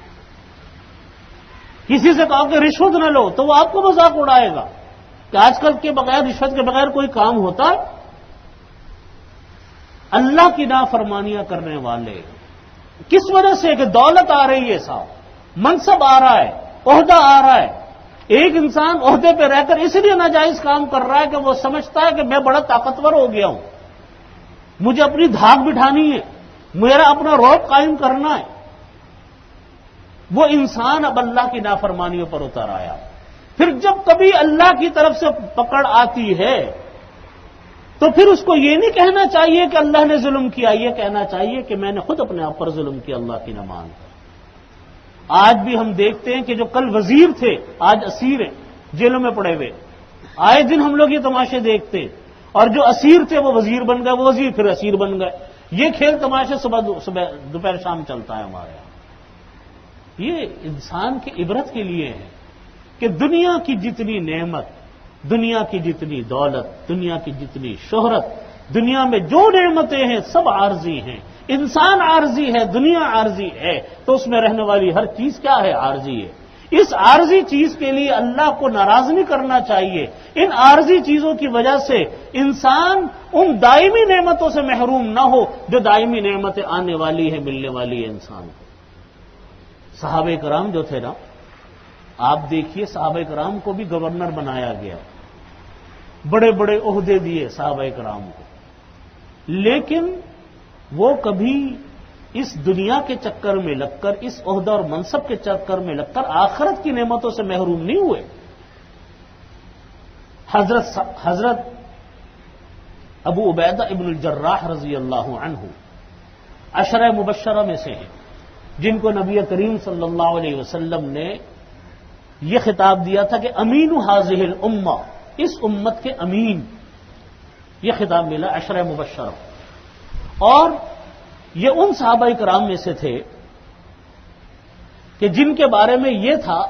کسی سے کہا کہ رشوت نہ لو تو وہ آپ کو مذاق اڑائے گا کہ آج کل کے بغیر رشوت کے بغیر کوئی کام ہوتا ہے؟ اللہ کی نافرمانیاں کرنے والے کس وجہ سے کہ دولت آ رہی ہے، صاحب منصب آ رہا ہے، عہدہ آ رہا ہے. ایک انسان عہدے پہ رہ کر اس لیے ناجائز کام کر رہا ہے کہ وہ سمجھتا ہے کہ میں بڑا طاقتور ہو گیا ہوں، مجھے اپنی دھاک بٹھانی ہے، میرا اپنا رعب قائم کرنا ہے. وہ انسان اب اللہ کی نافرمانیوں پر اتر آیا. پھر جب کبھی اللہ کی طرف سے پکڑ آتی ہے تو پھر اس کو یہ نہیں کہنا چاہیے کہ اللہ نے ظلم کیا، یہ کہنا چاہیے کہ میں نے خود اپنے آپ پر ظلم کیا اللہ کی نہ مان کر. آج بھی ہم دیکھتے ہیں کہ جو کل وزیر تھے آج اسیر ہیں، جیلوں میں پڑے ہوئے. آئے دن ہم لوگ یہ تماشے دیکھتے ہیں، اور جو اسیر تھے وہ وزیر بن گئے، وہ وزیر پھر اسیر بن گئے. یہ کھیل تماشے صبح دوپہر شام چلتا ہے ہمارے یہاں. یہ انسان کی عبرت کے لیے ہے کہ دنیا کی جتنی نعمت، دنیا کی جتنی دولت، دنیا کی جتنی شہرت، دنیا میں جو نعمتیں ہیں سب عارضی ہیں. انسان عارضی ہے، دنیا عارضی ہے، تو اس میں رہنے والی ہر چیز کیا ہے؟ عارضی ہے. اس عارضی چیز کے لیے اللہ کو ناراض نہیں کرنا چاہیے. ان عارضی چیزوں کی وجہ سے انسان ان دائمی نعمتوں سے محروم نہ ہو جو دائمی نعمتیں آنے والی ہیں، ملنے والی ہے انسان کو. صحابہ کرام جو تھے نا، آپ دیکھیے صحابہ کرام کو بھی گورنر بنایا گیا، بڑے بڑے عہدے دیے صحابہ کرام کو، لیکن وہ کبھی اس دنیا کے چکر میں لگ کر، اس عہدہ اور منصب کے چکر میں لگ کر آخرت کی نعمتوں سے محروم نہیں ہوئے. حضرت ابو عبیدہ ابن الجراح رضی اللہ عنہ عشرہ مبشرہ میں سے ہیں، جن کو نبی کریم صلی اللہ علیہ وسلم نے یہ خطاب دیا تھا کہ امین حاضح الامہ، اس امت کے امین، یہ خطاب ملا عشرہ مبشرہ. اور یہ ان صحابہ کرام میں سے تھے کہ جن کے بارے میں یہ تھا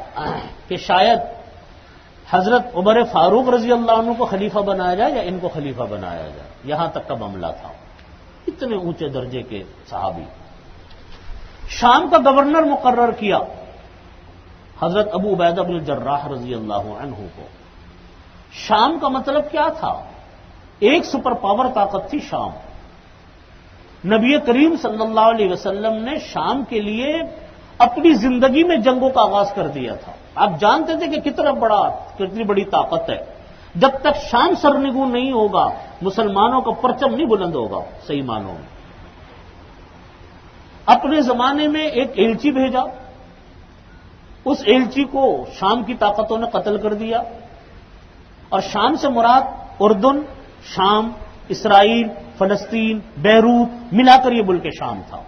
کہ شاید حضرت عمر فاروق رضی اللہ عنہ کو خلیفہ بنایا جائے یا ان کو خلیفہ بنایا جائے، یہاں تک کا معاملہ تھا. اتنے اونچے درجے کے صحابی. شام کا گورنر مقرر کیا حضرت ابو عبیدہ بن الجراح رضی اللہ عنہ کو. شام کا مطلب کیا تھا؟ ایک سپر پاور طاقت تھی شام. نبی کریم صلی اللہ علیہ وسلم نے شام کے لیے اپنی زندگی میں جنگوں کا آغاز کر دیا تھا. آپ جانتے تھے کہ کتنی بڑی طاقت ہے. جب تک شام سرنگوں نہیں ہوگا مسلمانوں کا پرچم نہیں بلند ہوگا صحیح معنوں میں. اپنے زمانے میں ایک ایلچی بھیجا، اس ایلچی کو شام کی طاقتوں نے قتل کر دیا. اور شام سے مراد اردن، شام، اسرائیل، فلسطین، بیروت ملا کر یہ ملک شام تھا.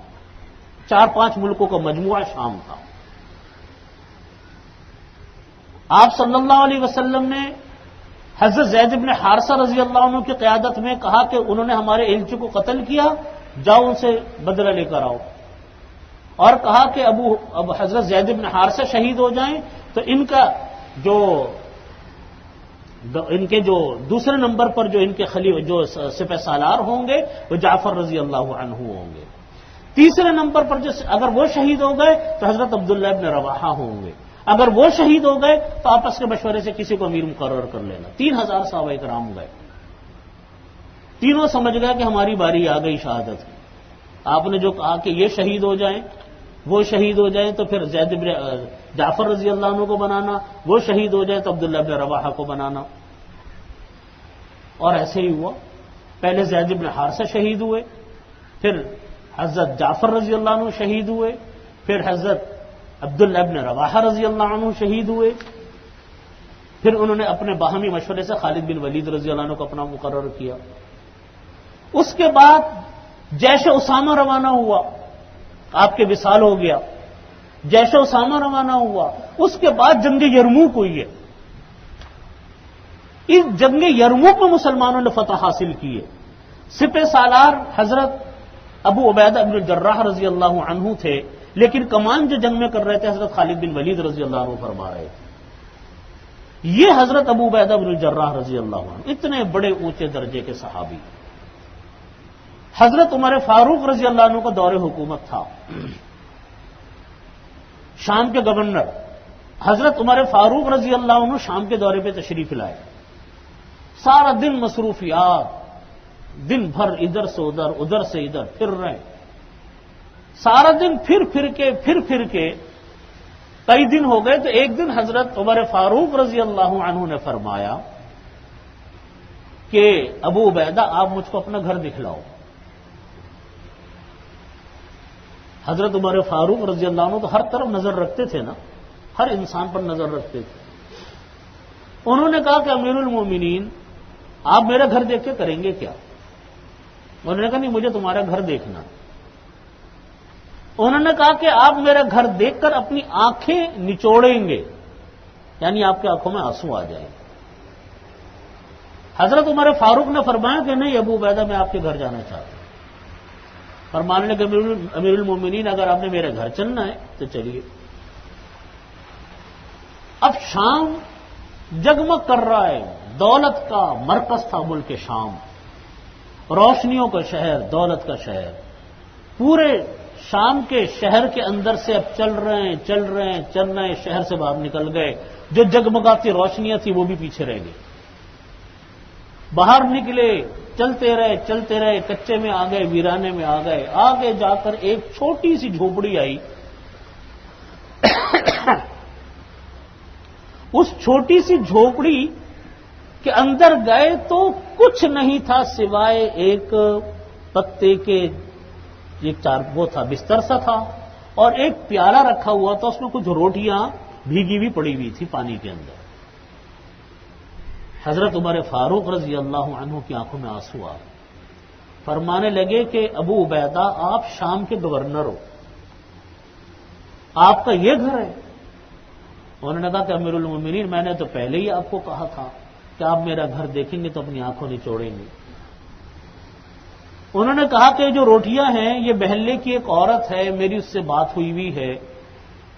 4-5 ملکوں کا مجموعہ شام تھا. آپ صلی اللہ علیہ وسلم نے حضرت زید بن حارثہ رضی اللہ عنہ کی قیادت میں کہا کہ انہوں نے ہمارے ایلچی کو قتل کیا، جاؤ ان سے بدلہ لے کر آؤ. اور کہا کہ اب حضرت زید بن حارثہ شہید ہو جائیں تو ان کے جو دوسرے نمبر پر جو ان کے جو سپہ سالار ہوں گے وہ جعفر رضی اللہ عنہ ہوں گے. تیسرے نمبر پر اگر وہ شہید ہو گئے تو حضرت عبداللہ ابن رواحہ ہوں گے. اگر وہ شہید ہو گئے تو آپس کے مشورے سے کسی کو امیر مقرر کر لینا. 3000 صحابہ کرام گئے. تینوں سمجھ گئے کہ ہماری باری آ گئی شہادت کی. آپ نے جو کہا کہ یہ شہید ہو جائیں، وہ شہید ہو جائیں تو پھر جعفر رضی اللہ عنہ کو بنانا، وہ شہید ہو جائے تو عبداللہ ابن رواحہ کو بنانا. اور ایسے ہی ہوا. پہلے زید بن حارثہ شہید ہوئے، پھر حضرت جعفر رضی اللہ عنہ شہید ہوئے، پھر حضرت عبداللہ ابن رواحہ رضی اللہ عنہ شہید ہوئے. پھر انہوں نے اپنے باہمی مشورے سے خالد بن ولید رضی اللہ عنہ کو اپنا مقرر کیا. اس کے بعد جیش اسامہ روانہ ہوا، آپ کے وصال ہو گیا. جیش اسامہ روانہ ہوا. اس کے بعد جنگ یرموک ہوئی ہے. اس جنگ یرموک میں مسلمانوں نے فتح حاصل کی ہے. سپہ سالار حضرت ابو عبیدہ بن الجراح رضی اللہ عنہ تھے، لیکن کمان جو جنگ میں کر رہے تھے حضرت خالد بن ولید رضی اللہ عنہ فرما رہے تھے. یہ حضرت ابو عبیدہ بن الجراح رضی اللہ عنہ اتنے بڑے اونچے درجے کے صحابی. حضرت عمر فاروق رضی اللہ عنہ کا دور حکومت تھا. شام کے گورنر حضرت عمر فاروق رضی اللہ عنہ شام کے دورے پہ تشریف لائے. سارا دن مصروفیات، دن بھر ادھر سے ادھر، ادھر سے ادھر پھر رہے. سارا دن پھر کے کئی دن ہو گئے تو ایک دن حضرت عمر فاروق رضی اللہ عنہ نے فرمایا کہ ابو عبیدہ آپ مجھ کو اپنا گھر دکھلاؤ. حضرت عمر فاروق رضی اللہ عنہ تو ہر طرف نظر رکھتے تھے نا، ہر انسان پر نظر رکھتے تھے. انہوں نے کہا کہ امیر المومنین آپ میرا گھر دیکھ کے کریں گے کیا؟ انہوں نے کہا نہیں، مجھے تمہارا گھر دیکھنا. انہوں نے کہا کہ آپ میرا گھر دیکھ کر اپنی آنکھیں نچوڑیں گے، یعنی آپ کی آنکھوں میں آنسو آ جائیں گے. حضرت عمر فاروق نے فرمایا کہ نہیں ابو عبیدہ میں آپ کے گھر جانا چاہتا ہوں. فرمانے لگے امیر المومنین اگر آپ نے میرے گھر چلنا ہے تو چلیے. اب شام جگمگ کر رہا ہے، دولت کا مرکز تھا ملک شام، روشنیوں کا شہر، دولت کا شہر. پورے شام کے شہر کے اندر سے اب چل رہے ہیں، شہر سے باہر نکل گئے. جو جگمگاتی روشنیاں تھیں وہ بھی پیچھے رہ گئی. باہر نکلے، چلتے رہے، کچے میں آ گئے، ویرانے میں آ گئے. آگے جا کر ایک چھوٹی سی جھوپڑی آئی. اس چھوٹی سی جھوپڑی کے اندر گئے تو کچھ نہیں تھا سوائے ایک پتے کے وہ تھا، بستر سا تھا، اور ایک پیالہ رکھا ہوا تھا، اس میں کچھ روٹیاں بھیگی ہوئی پڑی ہوئی تھی پانی کے اندر. حضرت عمر فاروق رضی اللہ عنہ کی آنکھوں میں آنسو آ گئے. فرمانے لگے کہ ابو عبیدہ آپ شام کے گورنر ہو، آپ کا یہ گھر ہے؟ انہوں نے کہا کہ امیر المومنین میں نے تو پہلے ہی آپ کو کہا تھا کہ آپ میرا گھر دیکھیں گے تو اپنی آنکھوں نچوڑیں گے. انہوں نے کہا کہ جو روٹیاں ہیں یہ بہلے کی ایک عورت ہے، میری اس سے بات ہوئی ہے،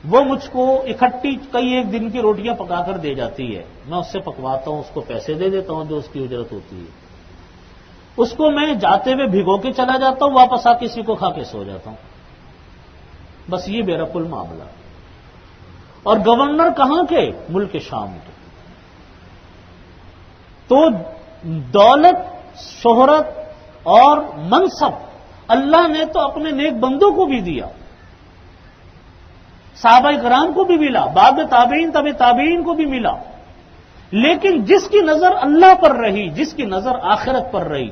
وہ مجھ کو اکٹھی کئی ایک دن کی روٹیاں پکا کر دے جاتی ہے، میں اس سے پکواتا ہوں، اس کو پیسے دے دیتا ہوں جو اس کی اجرت ہوتی ہے، اس کو میں جاتے ہوئے بھگو کے چلا جاتا ہوں، واپس آ کسی کو کھا کے سو جاتا ہوں، بس یہ میرا کل معاملہ۔ اور گورنر کہاں کے؟ ملک شام کے۔ تو دولت، شہرت اور منصب اللہ نے تو اپنے نیک بندوں کو بھی دیا، صحابہ کرام کو بھی ملا، بعد میں تابعین، تبع تابعین کو بھی ملا، لیکن جس کی نظر اللہ پر رہی، جس کی نظر آخرت پر رہی،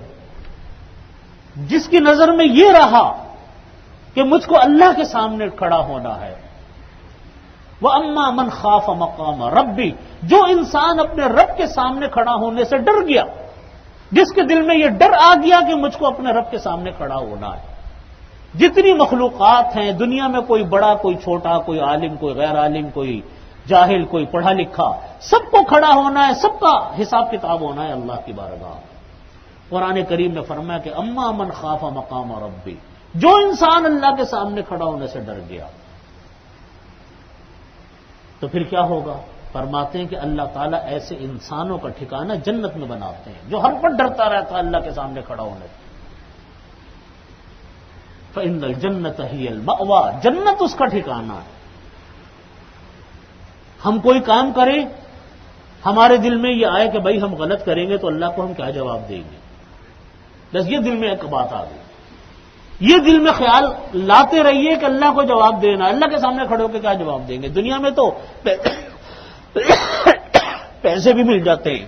جس کی نظر میں یہ رہا کہ مجھ کو اللہ کے سامنے کھڑا ہونا ہے، وَأَمَّا مَنْ خَافَ مَقَامَ رَبِّ، جو انسان اپنے رب کے سامنے کھڑا ہونے سے ڈر گیا، جس کے دل میں یہ ڈر آ گیا کہ مجھ کو اپنے رب کے سامنے کھڑا ہونا ہے۔ جتنی مخلوقات ہیں دنیا میں، کوئی بڑا کوئی چھوٹا، کوئی عالم کوئی غیر عالم، کوئی جاہل کوئی پڑھا لکھا، سب کو کھڑا ہونا ہے، سب کا حساب کتاب ہونا ہے اللہ کی بارگاہ۔ قرآن کریم نے فرمایا کہ اما من خاف مقام ربی، جو انسان اللہ کے سامنے کھڑا ہونے سے ڈر گیا تو پھر کیا ہوگا؟ فرماتے ہیں کہ اللہ تعالیٰ ایسے انسانوں کا ٹھکانہ جنت میں بناتے ہیں جو ہر وقت ڈرتا رہتا ہے اللہ کے سامنے کھڑا ہونے سے۔ فإن الجنت ہی المأوى، جنت اس کا ٹھکانہ ہے۔ ہم کوئی کام کریں، ہمارے دل میں یہ آئے کہ بھائی ہم غلط کریں گے تو اللہ کو ہم کیا جواب دیں گے، بس یہ دل میں ایک بات آ گئی، یہ دل میں خیال لاتے رہیے کہ اللہ کو جواب دینا، اللہ کے سامنے کھڑے ہو کے کیا جواب دیں گے؟ دنیا میں تو پیسے بھی مل جاتے ہیں،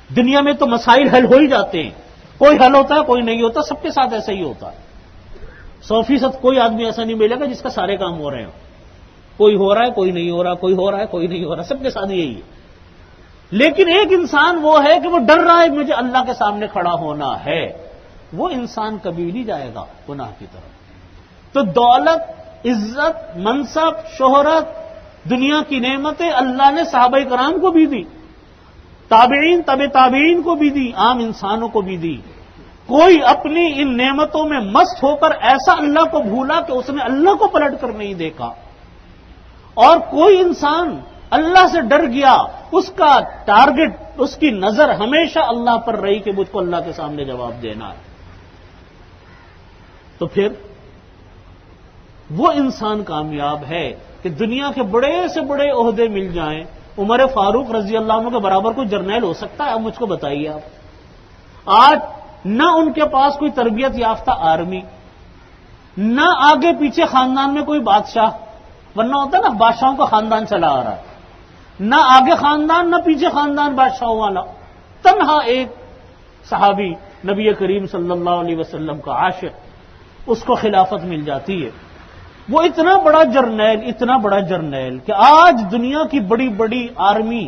دنیا میں تو مسائل حل ہو ہی جاتے ہیں، کوئی حل ہوتا ہے کوئی نہیں ہوتا، سب کے ساتھ ایسا ہی ہوتا ہے۔ 100% کوئی آدمی ایسا نہیں ملے گا جس کا سارے کام ہو رہے ہیں، کوئی ہو رہا ہے کوئی نہیں ہو رہا، کوئی ہو رہا ہے کوئی نہیں ہو رہا، سب کے ساتھ یہی ہے۔ لیکن ایک انسان وہ ہے کہ وہ ڈر رہا ہے مجھے اللہ کے سامنے کھڑا ہونا ہے، وہ انسان کبھی نہیں جائے گا گناہ کی طرف۔ تو دولت، عزت، منصب، شہرت، دنیا کی نعمتیں اللہ نے صحابہ کرام کو بھی دی، تابعین، تبع تابعین کو بھی دی، عام انسانوں کو بھی دی۔ کوئی اپنی ان نعمتوں میں مست ہو کر ایسا اللہ کو بھولا کہ اس نے اللہ کو پلٹ کر نہیں دیکھا، اور کوئی انسان اللہ سے ڈر گیا، اس کا ٹارگٹ، اس کی نظر ہمیشہ اللہ پر رہی کہ مجھ کو اللہ کے سامنے جواب دینا ہے، تو پھر وہ انسان کامیاب ہے کہ دنیا کے بڑے سے بڑے عہدے مل جائیں۔ عمر فاروق رضی اللہ عنہ کے برابر کوئی جرنیل ہو سکتا ہے؟ اب مجھ کو بتائیے آپ۔ آج نہ ان کے پاس کوئی تربیت یافتہ آرمی، نہ آگے پیچھے خاندان میں کوئی بادشاہ، ورنہ ہوتا ہے نا بادشاہوں کا خاندان چلا آ رہا ہے، نہ آگے خاندان نہ پیچھے خاندان بادشاہوں والا، تنہا ایک صحابی نبی کریم صلی اللہ علیہ وسلم کا عاشق، اس کو خلافت مل جاتی ہے۔ وہ اتنا بڑا جرنیل کہ آج دنیا کی بڑی بڑی آرمی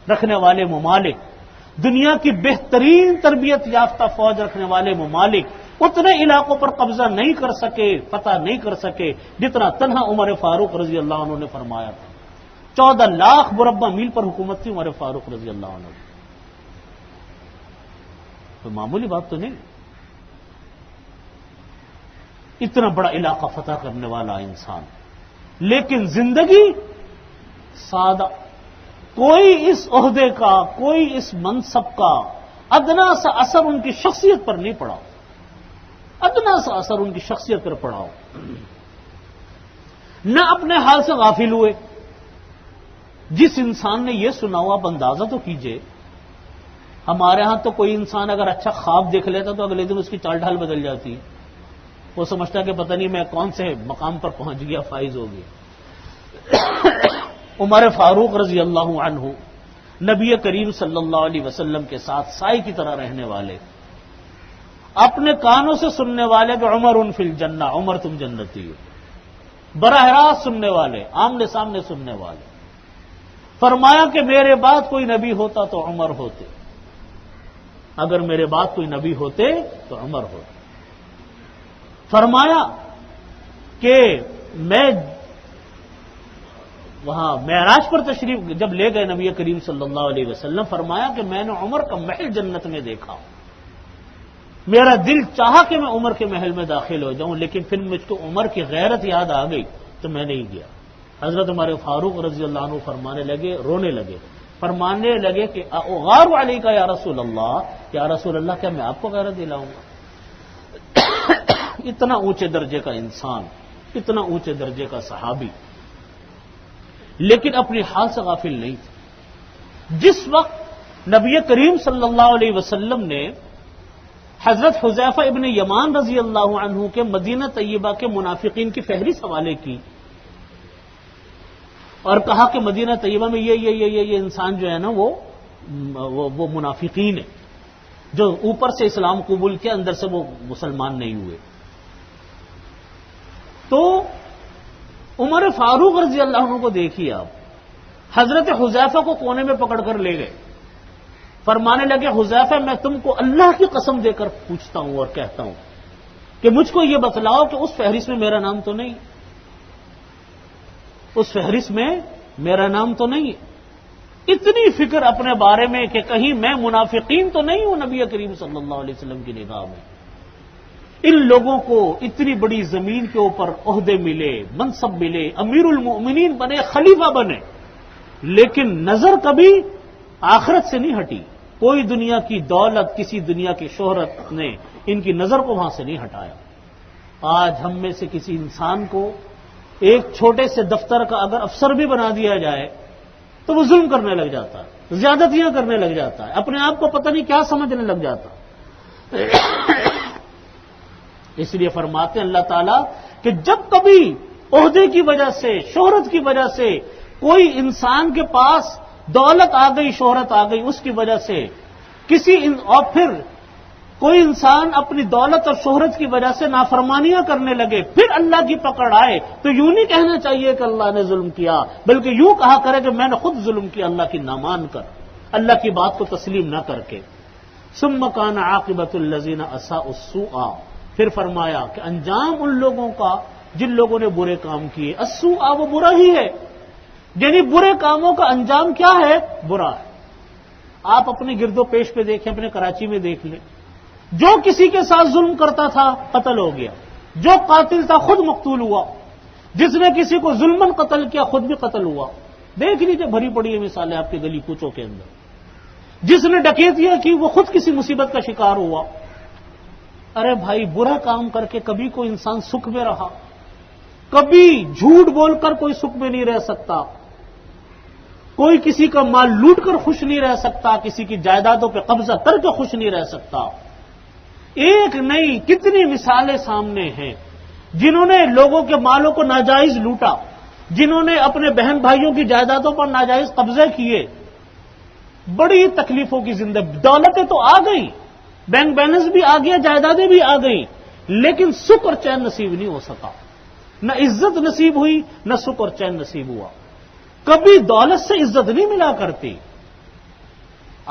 رکھنے والے ممالک، دنیا کی بہترین تربیت یافتہ فوج رکھنے والے ممالک اتنے علاقوں پر قبضہ نہیں کر سکے، فتح نہیں کر سکے جتنا تنہا عمر فاروق رضی اللہ عنہ نے فرمایا تھا۔ 14 لاکھ مربع میل پر حکومت تھی عمر فاروق رضی اللہ عنہ، تو معمولی بات تو نہیں، اتنا بڑا علاقہ فتح کرنے والا انسان، لیکن زندگی سادہ، کوئی اس عہدے کا، کوئی اس منصب کا ادنا سا اثر ان کی شخصیت پر نہیں پڑا، ادنا سا اثر ان کی شخصیت پر پڑا ہو، نہ اپنے حال سے غافل ہوئے۔ جس انسان نے یہ سنا ہوا آپ اندازہ تو کیجئے، ہمارے ہاں تو کوئی انسان اگر اچھا خواب دیکھ لیتا تو اگلے دن اس کی چال ڈھال بدل جاتی، وہ سمجھتا کہ پتہ نہیں میں کون سے مقام پر پہنچ گیا، فائز ہو گیا۔ عمر فاروق رضی اللہ عنہ نبی کریم صلی اللہ علیہ وسلم کے ساتھ سائے کی طرح رہنے والے، اپنے کانوں سے سننے والے کہ عمر فی الجنہ، عمر تم جنتی ہو، براہ راست سننے والے، آمنے سامنے سننے والے۔ فرمایا کہ میرے بعد کوئی نبی ہوتا تو عمر ہوتے، اگر میرے بعد کوئی نبی ہوتے تو عمر ہوتے۔ فرمایا کہ میں وہاں معراج پر تشریف جب لے گئے نبی کریم صلی اللہ علیہ وسلم، فرمایا کہ میں نے عمر کا محل جنت میں دیکھا، میرا دل چاہا کہ میں عمر کے محل میں داخل ہو جاؤں، لیکن پھر مجھ کو عمر کی غیرت یاد آ گئی، تو میں نہیں گیا. حضرت عمر فاروق رضی اللہ عنہ فرمانے لگے، رونے لگے، فرمانے لگے کہ اغار علیک کا یا رسول اللہ، یا رسول اللہ کیا میں آپ کو غیرت دلاؤں گا؟ اتنا اونچے درجے کا انسان، اتنا اونچے درجے کا صحابی، لیکن اپنی حال سے غافل نہیں تھے. جس وقت نبی کریم صلی اللہ علیہ وسلم نے حضرت حذیفہ ابن یمان رضی اللہ عنہ کے مدینہ طیبہ کے منافقین کی فہرست حوالے کی اور کہا کہ مدینہ طیبہ میں یہ انسان جو ہے نا وہ منافقین ہے، جو اوپر سے اسلام قبول کیا اندر سے وہ مسلمان نہیں ہوئے. تو عمر فاروق رضی اللہ عنہ کو دیکھیے آپ، حضرت حذیفہ کو کونے میں پکڑ کر لے گئے، فرمانے لگے حذیفہ میں تم کو اللہ کی قسم دے کر پوچھتا ہوں اور کہتا ہوں کہ مجھ کو یہ بتلاؤ کہ اس فہرست میں میرا نام تو نہیں، اس فہرست میں میرا نام تو نہیں. اتنی فکر اپنے بارے میں کہ کہیں میں منافقین تو نہیں ہوں نبی کریم صلی اللہ علیہ وسلم کی نگاہ میں. ان لوگوں کو اتنی بڑی زمین کے اوپر عہدے ملے، منصب ملے، امیر المؤمنین بنے، خلیفہ بنے، لیکن نظر کبھی آخرت سے نہیں ہٹی. کوئی دنیا کی دولت، کسی دنیا کی شہرت نے ان کی نظر کو وہاں سے نہیں ہٹایا. آج ہم میں سے کسی انسان کو ایک چھوٹے سے دفتر کا اگر افسر بھی بنا دیا جائے تو وہ ظلم کرنے لگ جاتا ہے، زیادتیاں کرنے لگ جاتا ہے، اپنے آپ کو پتہ نہیں کیا سمجھنے لگ جاتا. اس لیے فرماتے ہیں اللہ تعالیٰ کہ جب کبھی عہدے کی وجہ سے، شہرت کی وجہ سے کوئی انسان کے پاس دولت آ گئی، شہرت آ گئی، اس کی وجہ سے اور پھر کوئی انسان اپنی دولت اور شہرت کی وجہ سے نافرمانیاں کرنے لگے، پھر اللہ کی پکڑ آئے، تو یوں نہیں کہنا چاہیے کہ اللہ نے ظلم کیا، بلکہ یوں کہا کرے کہ میں نے خود ظلم کیا اللہ کی نہ مان کر، اللہ کی بات کو تسلیم نہ کر کے. ثم كان عاقبۃ الذین اساءوا السوء، پھر فرمایا کہ انجام ان لوگوں کا جن لوگوں نے برے کام کیے. السوء وہ برا ہی ہے، یعنی برے کاموں کا انجام کیا ہے؟ برا ہے. آپ اپنے گرد و پیش پہ دیکھیں، اپنے کراچی میں دیکھ لیں، جو کسی کے ساتھ ظلم کرتا تھا قتل ہو گیا، جو قاتل تھا خود مقتول ہوا، جس نے کسی کو ظلماً قتل کیا خود بھی قتل ہوا. دیکھ لیجیے، بھری پڑی ہے مثالیں آپ کے گلی کوچوں کے اندر. جس نے ڈکیتیاں کی وہ خود کسی مصیبت کا شکار ہوا. ارے بھائی، برا کام کر کے کبھی کوئی انسان سکھ میں رہا؟ کبھی جھوٹ بول کر کوئی سکھ میں نہیں رہ سکتا، کوئی کسی کا مال لوٹ کر خوش نہیں رہ سکتا، کسی کی جائیدادوں پہ قبضہ کر کے خوش نہیں رہ سکتا. ایک نہیں کتنی مثالیں سامنے ہیں جنہوں نے لوگوں کے مالوں کو ناجائز لوٹا، جنہوں نے اپنے بہن بھائیوں کی جائیدادوں پر ناجائز قبضے کیے. بڑی تکلیفوں کی زندگی، دولتیں تو آ گئی، بینک بیلنس بھی آ گیا، جائیدادیں بھی آ گئیں، لیکن سکھ اور چین نصیب نہیں ہو سکا. نہ عزت نصیب ہوئی، نہ سکھ اور چین نصیب ہوا. کبھی دولت سے عزت نہیں ملا کرتی.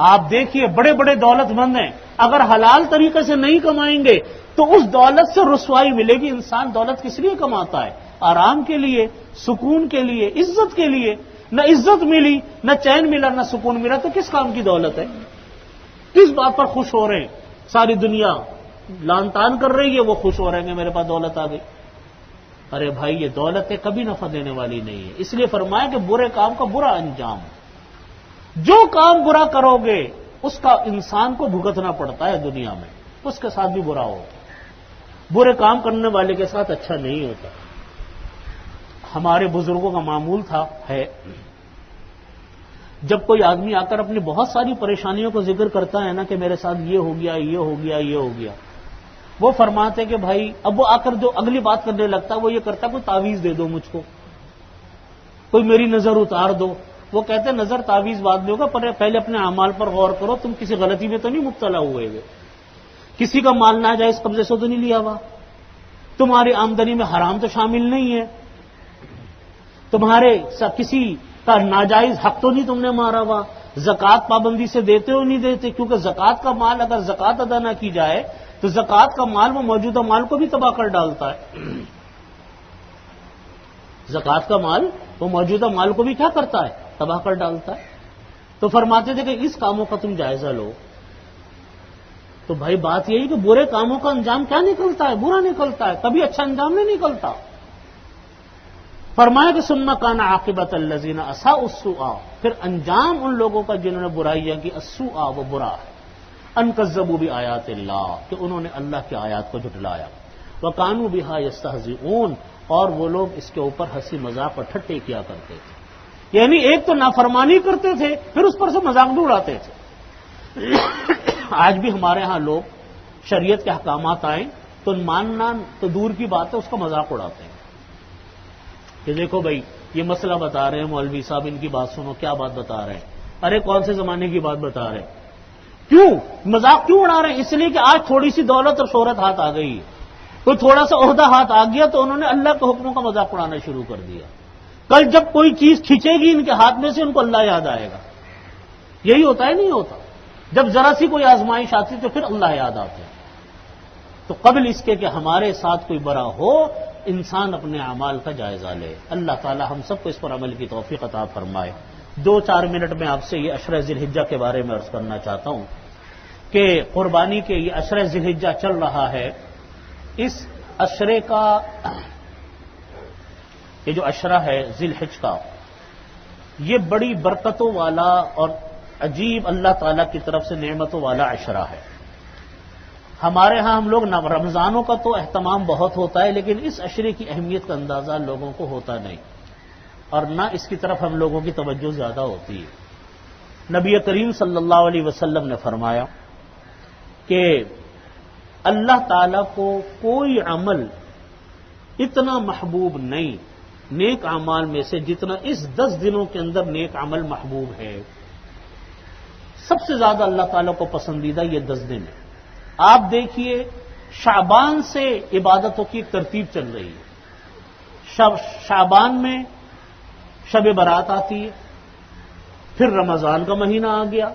آپ دیکھیے، بڑے بڑے دولت مند ہیں، اگر حلال طریقے سے نہیں کمائیں گے تو اس دولت سے رسوائی ملے گی. انسان دولت کس لیے کماتا ہے؟ آرام کے لیے، سکون کے لیے، عزت کے لیے. نہ عزت ملی، نہ چین ملا، نہ سکون ملا، تو کس کام کی دولت ہے؟ کس بات پر خوش ہو رہے ہیں؟ ساری دنیا لان تان کر رہی ہے، وہ خوش ہو رہے ہیں کہ میرے پاس دولت آ گئی. ارے بھائی، یہ دولت ہے کبھی نفع دینے والی نہیں ہے. اس لیے فرمایا کہ برے کام کا برا انجام. جو کام برا کرو گے اس کا انسان کو بھگتنا پڑتا ہے دنیا میں، اس کے ساتھ بھی برا ہوتا. برے کام کرنے والے کے ساتھ اچھا نہیں ہوتا. ہمارے بزرگوں کا معمول ہے جب کوئی آدمی آ کر اپنی بہت ساری پریشانیوں کو ذکر کرتا ہے نا کہ میرے ساتھ یہ ہو گیا، یہ ہو گیا، یہ ہو گیا، وہ فرماتے کہ بھائی، اب وہ آ کر جو اگلی بات کرنے لگتا وہ یہ کرتا کوئی تعویذ دے دو مجھ کو، کوئی میری نظر اتار دو. وہ کہتے ہیں نظر تعویذ بعد میں ہوگا، پہلے اپنے اعمال پر غور کرو، تم کسی غلطی میں تو نہیں مبتلا ہوئے ہوئے، کسی کا مال ناجائز قبضے سے تو نہیں لیا ہوا، تمہاری آمدنی میں حرام تو شامل نہیں ہے، تمہارے کسی کا ناجائز حق تو نہیں تم نے مارا ہوا، زکوٰۃ پابندی سے دیتے ہو نہیں دیتے، کیونکہ زکوٰۃ کا مال اگر زکوٰۃ ادا نہ کی جائے تو زکوٰۃ کا مال وہ موجودہ مال کو بھی تباہ کر ڈالتا ہے. زکوٰۃ کا مال وہ موجودہ مال کو بھی کیا کرتا ہے؟ تباہ کر ڈالتا ہے. تو فرماتے تھے کہ اس کاموں کا تم جائزہ لو. تو بھائی بات یہی کہ برے کاموں کا انجام کیا نکلتا ہے؟ برا نکلتا ہے، کبھی اچھا انجام نہیں نکلتا. فرمایا کہ ثم کان عاقبۃ الذین اساءوا السوء، پھر انجام ان لوگوں کا جنہوں نے برائیاں کی، السوء وہ برا ہے، ان کذبوا بآیات اللہ، کہ انہوں نے اللہ کی آیات کو جھٹلایا، وکانوا بہا یستہزئون، اور وہ لوگ اس کے اوپر ہنسی مذاق اور ٹھٹے کیا کرتے تھے، یعنی ایک تو نافرمانی کرتے تھے پھر اس پر سے مذاق بھی اڑاتے تھے۔ آج بھی ہمارے ہاں لوگ شریعت کے احکامات آئیں تو ماننا تو دور کی بات ہے، اس کا مذاق اڑاتے ہیں کہ دیکھو بھائی یہ مسئلہ بتا رہے ہیں مولوی صاحب، ان کی بات سنو، کیا بات بتا رہے ہیں، ارے کون سے زمانے کی بات بتا رہے ہیں، کیوں مذاق کیوں اڑا رہے ہیں؟ اس لیے کہ آج تھوڑی سی دولت اور شہرت ہاتھ آ گئی ہے، کوئی تھوڑا سا عہدہ ہاتھ آ گیا تو انہوں نے اللہ کے حکموں کا مذاق اڑانا شروع کر دیا۔ کل جب کوئی چیز کھینچے گی ان کے ہاتھ میں سے ان کو اللہ یاد آئے گا، یہی ہوتا ہے نہیں ہوتا؟ جب ذرا سی کوئی آزمائش آتی تو پھر اللہ یاد آتے ہیں۔ تو قبل اس کے کہ ہمارے ساتھ کوئی برا ہو، انسان اپنے اعمال کا جائزہ لے۔ اللہ تعالی ہم سب کو اس پر عمل کی توفیق عطا فرمائے۔ 2-4 منٹ میں آپ سے یہ عشرہ ذی الحجہ کے بارے میں عرض کرنا چاہتا ہوں کہ قربانی کے یہ عشرہ ذی الحجہ چل رہا ہے، اس عشرے کا یہ جو عشرہ ہے ذی الحج کا، یہ بڑی برکتوں والا اور عجیب اللہ تعالی کی طرف سے نعمتوں والا عشرہ ہے۔ ہمارے ہاں ہم لوگ رمضانوں کا تو اہتمام بہت ہوتا ہے، لیکن اس عشرے کی اہمیت کا اندازہ لوگوں کو ہوتا نہیں، اور نہ اس کی طرف ہم لوگوں کی توجہ زیادہ ہوتی ہے۔ نبی کریم صلی اللہ علیہ وسلم نے فرمایا کہ اللہ تعالی کو کوئی عمل اتنا محبوب نہیں نیک اعمال میں سے جتنا اس 10 دنوں کے اندر نیک عمل محبوب ہے۔ سب سے زیادہ اللہ تعالیٰ کو پسندیدہ یہ 10 دن ہے۔ آپ دیکھیے شعبان سے عبادتوں کی ایک ترتیب چل رہی ہے، شعبان میں شب برات آتی ہے، پھر رمضان کا مہینہ آ گیا،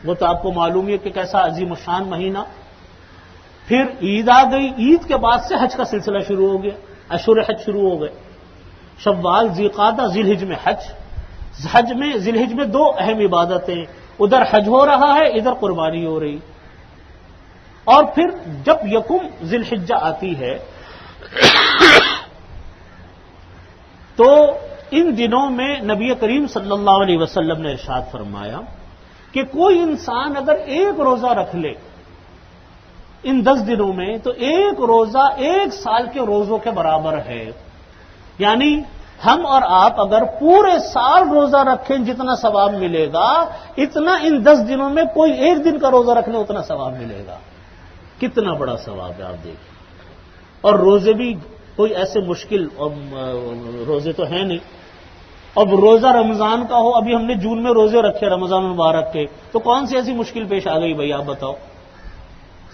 وہ تو آپ کو معلوم ہے کہ کیسا عظیم الشان مہینہ، پھر عید آ گئی، عید کے بعد سے حج کا سلسلہ شروع ہو گیا، اشہر حج شروع ہو گئے، شوال، ذوالقعدہ، ذی الحج میں حج، ذی الحج میں 2 اہم عبادتیں، ادھر حج ہو رہا ہے، ادھر قربانی ہو رہی، اور پھر جب یکم ذی الحجہ آتی ہے تو ان دنوں میں نبی کریم صلی اللہ علیہ وسلم نے ارشاد فرمایا کہ کوئی انسان اگر ایک روزہ رکھ لے ان 10 دنوں میں تو ایک روزہ 1 سال کے روزوں کے برابر ہے، یعنی ہم اور آپ اگر پورے سال روزہ رکھیں جتنا ثواب ملے گا، اتنا ان 10 دنوں میں کوئی ایک دن کا روزہ رکھ لے اتنا ثواب ملے گا۔ کتنا بڑا ثواب ہے آپ دیکھیں، اور روزے بھی کوئی ایسے مشکل روزے تو ہیں نہیں۔ اب روزہ رمضان کا ہو، ابھی ہم نے جون میں روزے رکھے رمضان المبارک کے، تو کون سی ایسی مشکل پیش آ گئی بھائی آپ بتاؤ؟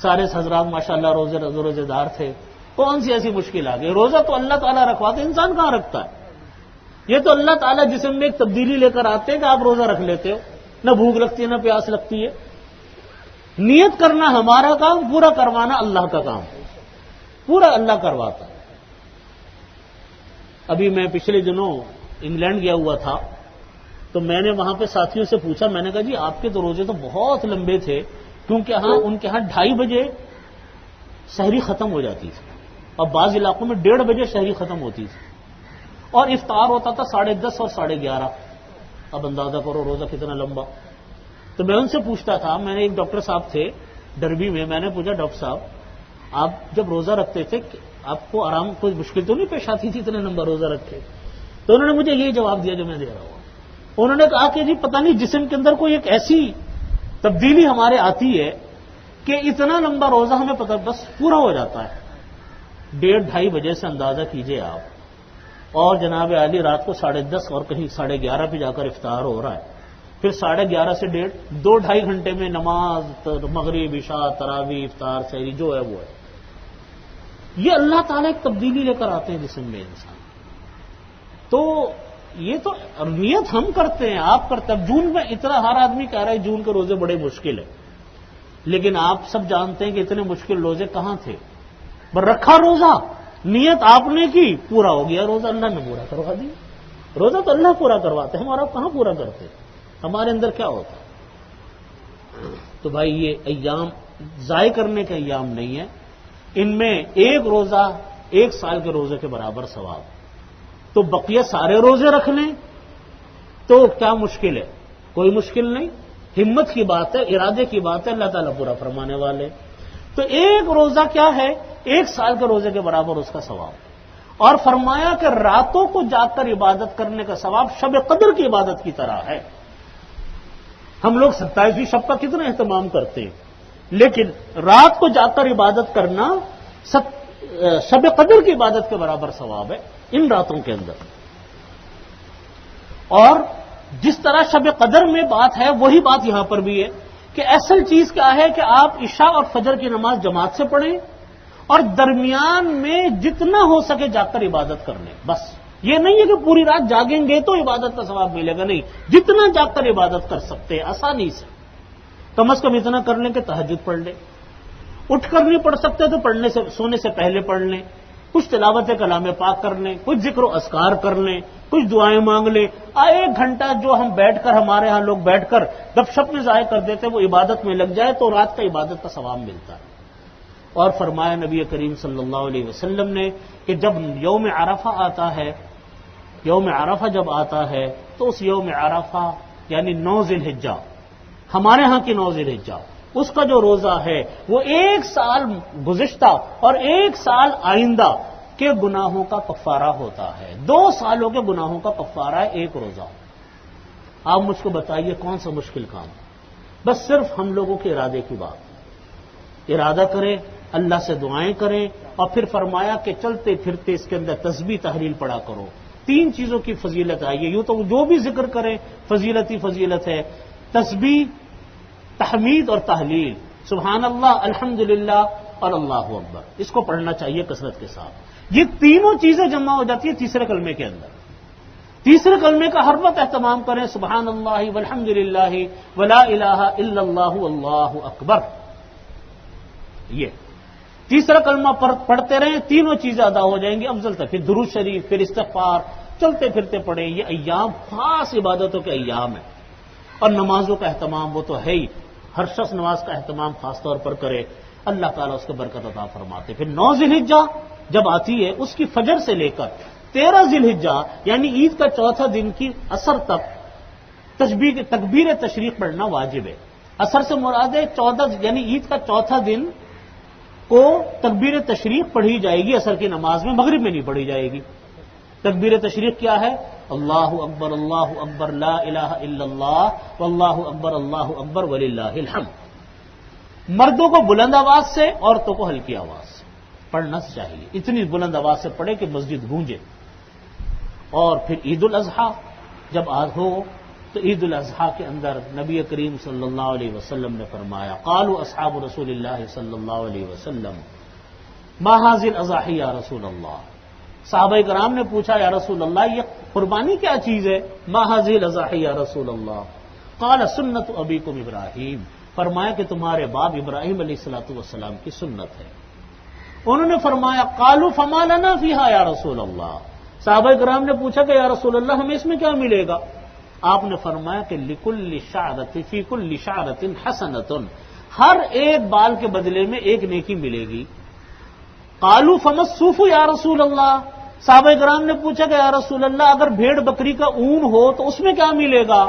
سارے حضرات ماشاءاللہ روزے دار تھے، کون سی ایسی مشکل آ گئی؟ روزہ تو اللہ تعالیٰ رکھواتے، انسان کہاں رکھتا ہے؟ یہ تو اللہ تعالیٰ جسم میں ایک تبدیلی لے کر آتے ہیں کہ آپ روزہ رکھ لیتے ہو، نہ بھوک لگتی ہے نہ پیاس لگتی ہے۔ نیت کرنا ہمارا کام، پورا کروانا اللہ کا کام، پورا اللہ کرواتا ہے۔ ابھی میں پچھلے دنوں انگلینڈ گیا ہوا تھا، تو میں نے وہاں پہ ساتھیوں سے پوچھا، میں نے کہا جی آپ کے تو روزے تو بہت لمبے تھے، کیونکہ ان کے ہاں 2:30 بجے سحری ختم ہو جاتی تھی، اور بعض علاقوں میں 1:30 بجے سحری ختم ہوتی تھی، اور افطار ہوتا تھا 10:30 اور 11:30۔ اب اندازہ کرو روزہ کتنا لمبا۔ تو میں ان سے پوچھتا تھا، میں نے ایک ڈاکٹر صاحب تھے ڈربی میں، میں نے پوچھا ڈاکٹر صاحب آپ جب روزہ رکھتے تھے آپ کو آرام کوئی مشکل تو نہیں پیش آتی تھی اتنے لمبا روزہ رکھے؟ تو انہوں نے مجھے یہی جواب دیا جو میں دے رہا ہوں۔ انہوں نے کہا کہ جی پتہ نہیں جسم کے اندر کوئی ایک ایسی تبدیلی ہمارے آتی ہے کہ اتنا لمبا روزہ ہمیں پتہ بس پورا ہو جاتا ہے۔ 1:30-2:30 بجے سے اندازہ کیجئے آپ، اور جناب عالی رات کو 10:30 اور کہیں 11:30 پہ جا کر افطار ہو رہا ہے، پھر 11:30 سے 1:30، 2-2.5 گھنٹے میں نماز، مغرب، عشاء، تراویح، افطار، سحری جو ہے وہ ہے۔ یہ اللہ تعالیٰ ایک تبدیلی لے کر آتے ہیں جسم میں انسان۔ تو یہ تو نیت ہم کرتے ہیں، آپ کرتے ہیں۔ اب جون میں اتنا ہر آدمی کہہ رہا ہے جون کے روزے بڑے مشکل ہیں، لیکن آپ سب جانتے ہیں کہ اتنے مشکل روزے کہاں تھے؟ پر رکھا روزہ، نیت آپ نے کی، پورا ہو گیا روزہ، اللہ نے پورا کروا دیا۔ روزہ تو اللہ پورا کرواتے ہیں، ہمارا کہاں پورا کرتے؟ ہمارے اندر کیا ہوتا؟ تو بھائی یہ ایام ضائع کرنے کے ایام نہیں ہیں، ان میں ایک روزہ 1 سال کے روزے کے برابر ثواب۔ تو بقیہ سارے روزے رکھ لیں تو کیا مشکل ہے؟ کوئی مشکل نہیں، ہمت کی بات ہے، ارادے کی بات ہے، اللہ تعالیٰ پورا فرمانے والے۔ تو ایک روزہ کیا ہے؟ 1 سال کے روزے کے برابر اس کا ثواب، اور فرمایا کہ راتوں کو جاگ کر عبادت کرنے کا ثواب شب قدر کی عبادت کی طرح ہے۔ ہم لوگ 27ویں شب کا کتنا اہتمام کرتے ہیں، لیکن رات کو جاگ کر عبادت کرنا شب قدر کی عبادت کے برابر ثواب ہے ان راتوں کے اندر۔ اور جس طرح شب قدر میں بات ہے وہی بات یہاں پر بھی ہے کہ اصل چیز کیا ہے کہ آپ عشاء اور فجر کی نماز جماعت سے پڑھیں اور درمیان میں جتنا ہو سکے جاگ کر عبادت کر لیں۔ بس یہ نہیں ہے کہ پوری رات جاگیں گے تو عبادت کا ثواب ملے گا، نہیں، جتنا جاگ کر عبادت کر سکتے ہیں آسانی سے، کم از کم اتنا کر لیں کہ تہجد پڑھ لیں، اٹھ کر نہیں پڑھ سکتے تو سونے سے پہلے پڑھ لیں، کچھ تلاوت کلام پاک کر لیں، کچھ ذکر و اذکار کر لیں، کچھ دعائیں مانگ لیں۔ 1 گھنٹہ جو ہم بیٹھ کر، ہمارے ہاں لوگ بیٹھ کر گپ شپ میں ضائع کر دیتے، وہ عبادت میں لگ جائے تو رات کا عبادت کا ثواب ملتا ہے۔ اور فرمایا نبی کریم صلی اللہ علیہ وسلم نے کہ جب یوم عرفہ آتا ہے، یوم عرفہ جب آتا ہے تو اس یوم عرفہ یعنی 9 ذی الحجہ، ہمارے ہاں کی 9 ذی الحجہ، اس کا جو روزہ ہے وہ 1 سال گزشتہ اور 1 سال آئندہ کے گناہوں کا کفارہ ہوتا ہے۔ 2 سالوں کے گناہوں کا کفارہ ہے ایک روزہ۔ آپ مجھ کو بتائیے کون سا مشکل کام؟ بس صرف ہم لوگوں کے ارادے کی بات، ارادہ کریں، اللہ سے دعائیں کریں، اور پھر فرمایا کہ چلتے پھرتے اس کے اندر تسبیح تحلیل پڑھا کرو۔ 3 چیزوں کی فضیلت آئی ہے، یوں تو جو بھی ذکر کریں فضیلت ہی فضیلت ہے، تسبیح، تحمید اور تحلیل، سبحان اللہ، الحمدللہ اور اللہ اکبر، اس کو پڑھنا چاہیے کثرت کے ساتھ۔ یہ تینوں چیزیں جمع ہو جاتی ہیں تیسرے کلمے کے اندر۔ تیسرے کلمے کا ہر وقت اہتمام کریں، سبحان اللہ والحمدللہ ولا الہ الا اللہ واللہ اکبر۔ یہ تیسرا کلمہ پڑھتے رہیں، تینوں چیزیں ادا ہو جائیں گی افضل تک۔ پھر درود شریف، پھر استغفار، چلتے پھرتے پڑھیں۔ یہ ایام خاص عبادتوں کے ایام ہیں، اور نمازوں کا اہتمام وہ تو ہے ہی، ہر شخص نماز کا اہتمام خاص طور پر کرے، اللہ تعالیٰ اس کو برکت عطا فرماتے۔ پھر 9 ذی الحجہ جب آتی ہے، اس کی فجر سے لے کر 13 ذی الحجہ یعنی عید کا چوتھا دن کی عصر تک تکبیر تشریق پڑھنا واجب ہے۔ عصر سے مراد ہے 14 یعنی عید کا چوتھا دن کو تکبیر تشریق پڑھی جائے گی عصر کی نماز میں، مغرب میں نہیں پڑھی جائے گی۔ تکبیر تشریق کیا ہے؟ اللہ اکبر لا الہ الا اللہ واللہ اکبر وللہ الحمد۔ مردوں کو بلند آواز سے، عورتوں کو ہلکی آواز سے پڑھنا چاہیے، اتنی بلند آواز سے پڑھے کہ مسجد گونجے۔ اور پھر عید الاضحیٰ جب ہو تو عید الاضحیٰ کے اندر نبی کریم صلی اللہ علیہ وسلم نے فرمایا، قالوا اصحاب رسول اللہ صلی اللہ علیہ وسلم ما هذه الاضاحی یا رسول اللہ۔ صحابہ کرام نے پوچھا، یا رسول اللہ یہ قربانی کیا چیز ہے؟ ما هذه الاضاحی یا رسول اللہ۔ قال سنت ابیکم ابراہیم، فرمایا کہ تمہارے باپ ابراہیم علیہ الصلوۃ والسلام کی سنت ہے۔ انہوں نے فرمایا، قالوا فما لنا فیہا یا رسول اللہ۔ صحابہ کرام نے پوچھا کہ یا رسول اللہ ہمیں اس میں کیا ملے گا؟ آپ نے فرمایا کہ لکل شعرۃ فی کل شعرۃ حسنۃ، ہر ایک بال کے بدلے میں ایک نیکی ملے گی۔ قالوا فما الصوف یا رسول اللہ۔ صحابہ کرام نے پوچھا کہ یا رسول اللہ اگر بھیڑ بکری کا اون ہو تو اس میں کیا ملے گا؟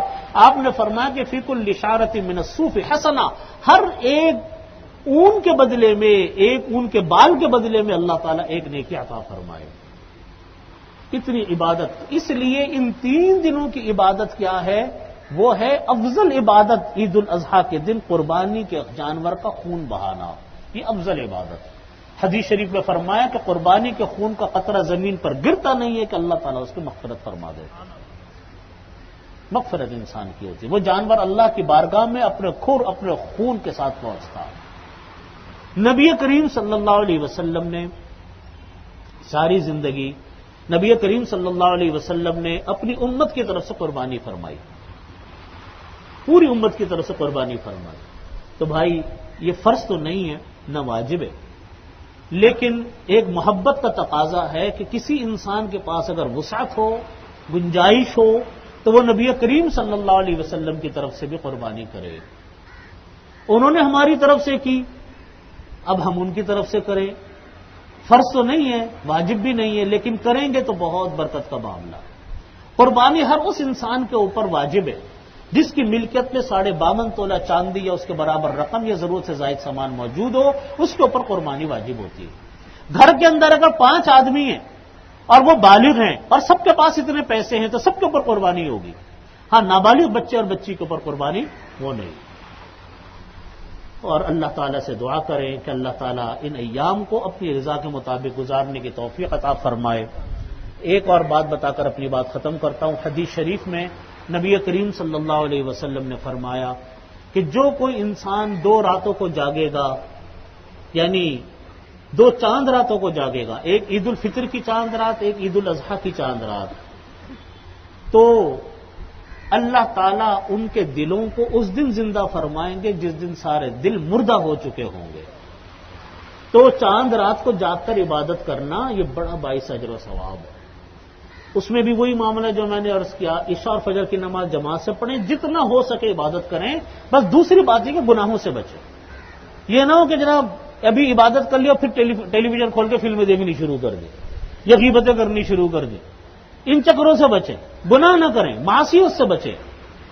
آپ نے فرمایا کہ فی کل شعرۃ من الصوف حسنہ، ہر ایک اون کے بدلے میں، ایک اون کے بال کے بدلے میں اللہ تعالیٰ ایک نیکی عطا فرمائے۔ کتنی عبادت! اس لیے ان 3 دنوں کی عبادت کیا ہے؟ وہ ہے افضل عبادت عید الاضحیٰ کے دن قربانی کے جانور کا خون بہانا، یہ افضل عبادت۔ حدیث شریف میں فرمایا کہ قربانی کے خون کا قطرہ زمین پر گرتا نہیں ہے کہ اللہ تعالیٰ اس کی مغفرت فرما دے۔ مغفرت انسان کی ہوتی ہے، وہ جانور اللہ کی بارگاہ میں اپنے خون کے ساتھ پہنچتا۔ نبی کریم صلی اللہ علیہ وسلم نے ساری زندگی، نبی کریم صلی اللہ علیہ وسلم نے اپنی امت کی طرف سے قربانی فرمائی، پوری امت کی طرف سے قربانی فرمائی۔ تو بھائی یہ فرض تو نہیں ہے، نہ واجب ہے، لیکن ایک محبت کا تقاضا ہے کہ کسی انسان کے پاس اگر وسعت ہو، گنجائش ہو، تو وہ نبی کریم صلی اللہ علیہ وسلم کی طرف سے بھی قربانی کرے۔ انہوں نے ہماری طرف سے کی، اب ہم ان کی طرف سے کریں۔ فرض تو نہیں ہے، واجب بھی نہیں ہے، لیکن کریں گے تو بہت برکت کا معاملہ۔ قربانی ہر اس انسان کے اوپر واجب ہے جس کی ملکیت میں 52.5 تولہ چاندی یا اس کے برابر رقم یا ضرورت سے زائد سامان موجود ہو، اس کے اوپر قربانی واجب ہوتی ہے۔ گھر کے اندر اگر 5 آدمی ہیں اور وہ بالغ ہیں اور سب کے پاس اتنے پیسے ہیں تو سب کے اوپر قربانی ہوگی۔ ہاں، نابالغ بچے اور بچی کے اوپر قربانی وہ نہیں۔ اور اللہ تعالیٰ سے دعا کریں کہ اللہ تعالیٰ ان ایام کو اپنی رضا کے مطابق گزارنے کی توفیق عطا فرمائے۔ ایک اور بات بتا کر اپنی بات ختم کرتا ہوں۔ حدیث شریف میں نبی کریم صلی اللہ علیہ وسلم نے فرمایا کہ جو کوئی انسان 2 راتوں کو جاگے گا، یعنی 2 چاند راتوں کو جاگے گا، ایک عید الفطر کی چاند رات، ایک عید الاضحیٰ کی چاند رات، تو اللہ تعالیٰ ان کے دلوں کو اس دن زندہ فرمائیں گے جس دن سارے دل مردہ ہو چکے ہوں گے۔ تو چاند رات کو جاگ کر عبادت کرنا یہ بڑا باعث اجر و ثواب ہے۔ اس میں بھی وہی معاملہ جو میں نے عرض کیا، عشاء اور فجر کی نماز جماعت سے پڑھیں، جتنا ہو سکے عبادت کریں، بس دوسری بات یہ کہ گناہوں سے بچیں۔ یہ نہ ہو کہ جناب ابھی عبادت کر لیا پھر ٹیلی ویژن کھول کے فلمیں دیکھنی شروع کر دیں یا غیبتیں کرنی شروع کر دیں۔ ان چکروں سے بچیں، گناہ نہ کریں، معصیت سے بچیں،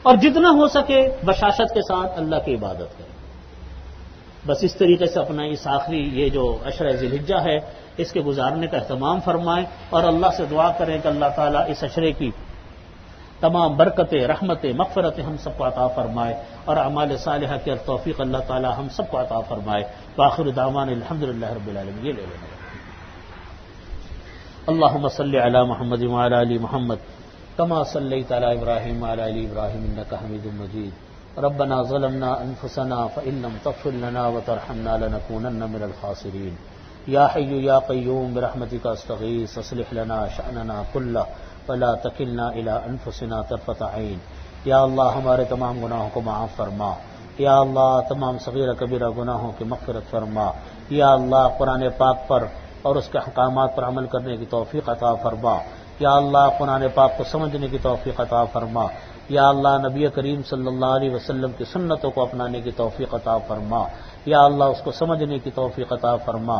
اور جتنا ہو سکے بشاشت کے ساتھ اللہ کی عبادت کریں۔ بس اس طریقے سے اپنا اس آخری یہ جو عشرہ ذی الحجہ ہے اس کے گزارنے کا اہتمام فرمائیں، اور اللہ سے دعا کریں کہ اللہ تعالیٰ اس عشرے کی تمام برکتیں، رحمتیں، مغفرتیں ہم سب کو عطا فرمائے، اور اعمال صالحہ کی توفیق اللہ تعالیٰ ہم سب کو عطا فرمائے۔ وآخر دعوانا الحمدللہ رب العالمین۔ یہ لے لیں اللہم صلی علی محمد وعلی آل محمد کما صلیت علی ابراہیم وعلی آل ابراہیم انک حمید مجید۔ ربنا ظلمنا انفسنا فإن لم تغفر لنا وترحمنا لنكونن من الخاسرین۔ یا حی یا قیوم برحمتک استغیث اصلح لنا شأننا کلہ ولا تکلنا الی انفسنا طرفۃ عین۔ یا اللہ ہمارے تمام گناہوں کو معاف فرما، یا اللہ تمام صغیرہ کبیرہ گناہوں کی مغفرت فرما، یا اللہ قرآن پاک پر اور اس کے احکامات پر عمل کرنے کی توفیق عطا فرما، یا اللہ قرآن پاک کو سمجھنے کی توفیق عطا فرما، یا اللہ نبی کریم صلی اللہ علیہ وسلم کی سنتوں کو اپنانے کی توفیق عطا فرما، یا اللہ اس کو سمجھنے کی توفیق عطا فرما،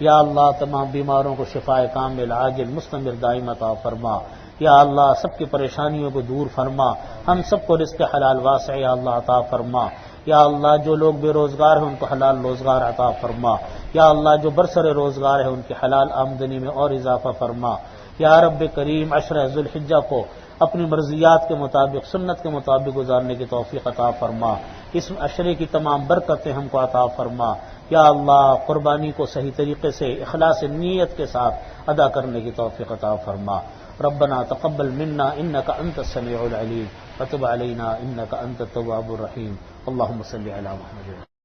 یا اللہ تمام بیماروں کو شفاء کامل عاجل مستمر دائم عطا فرما، یا اللہ سب کی پریشانیوں کو دور فرما، ہم سب کو رزق حلال واسع یا اللہ عطا فرما، یا اللہ جو لوگ بے روزگار ہیں ان کو حلال روزگار عطا فرما، یا اللہ جو برسر روزگار ہے ان کی حلال آمدنی میں اور اضافہ فرما، یا رب کریم عشرہ ذی الحجہ کو اپنی مرضیات کے مطابق سنت کے مطابق گزارنے کی توفیق عطا فرما، اس عشرے کی تمام برکتیں ہم کو عطا فرما، یا اللہ قربانی کو صحیح طریقے سے اخلاص نیت کے ساتھ ادا کرنے کی توفیق عطا فرما۔ ربنا تقبل منا انك انت السميع العليم وتب علينا انك انت التواب الرحيم۔ اللهم صل على محمد۔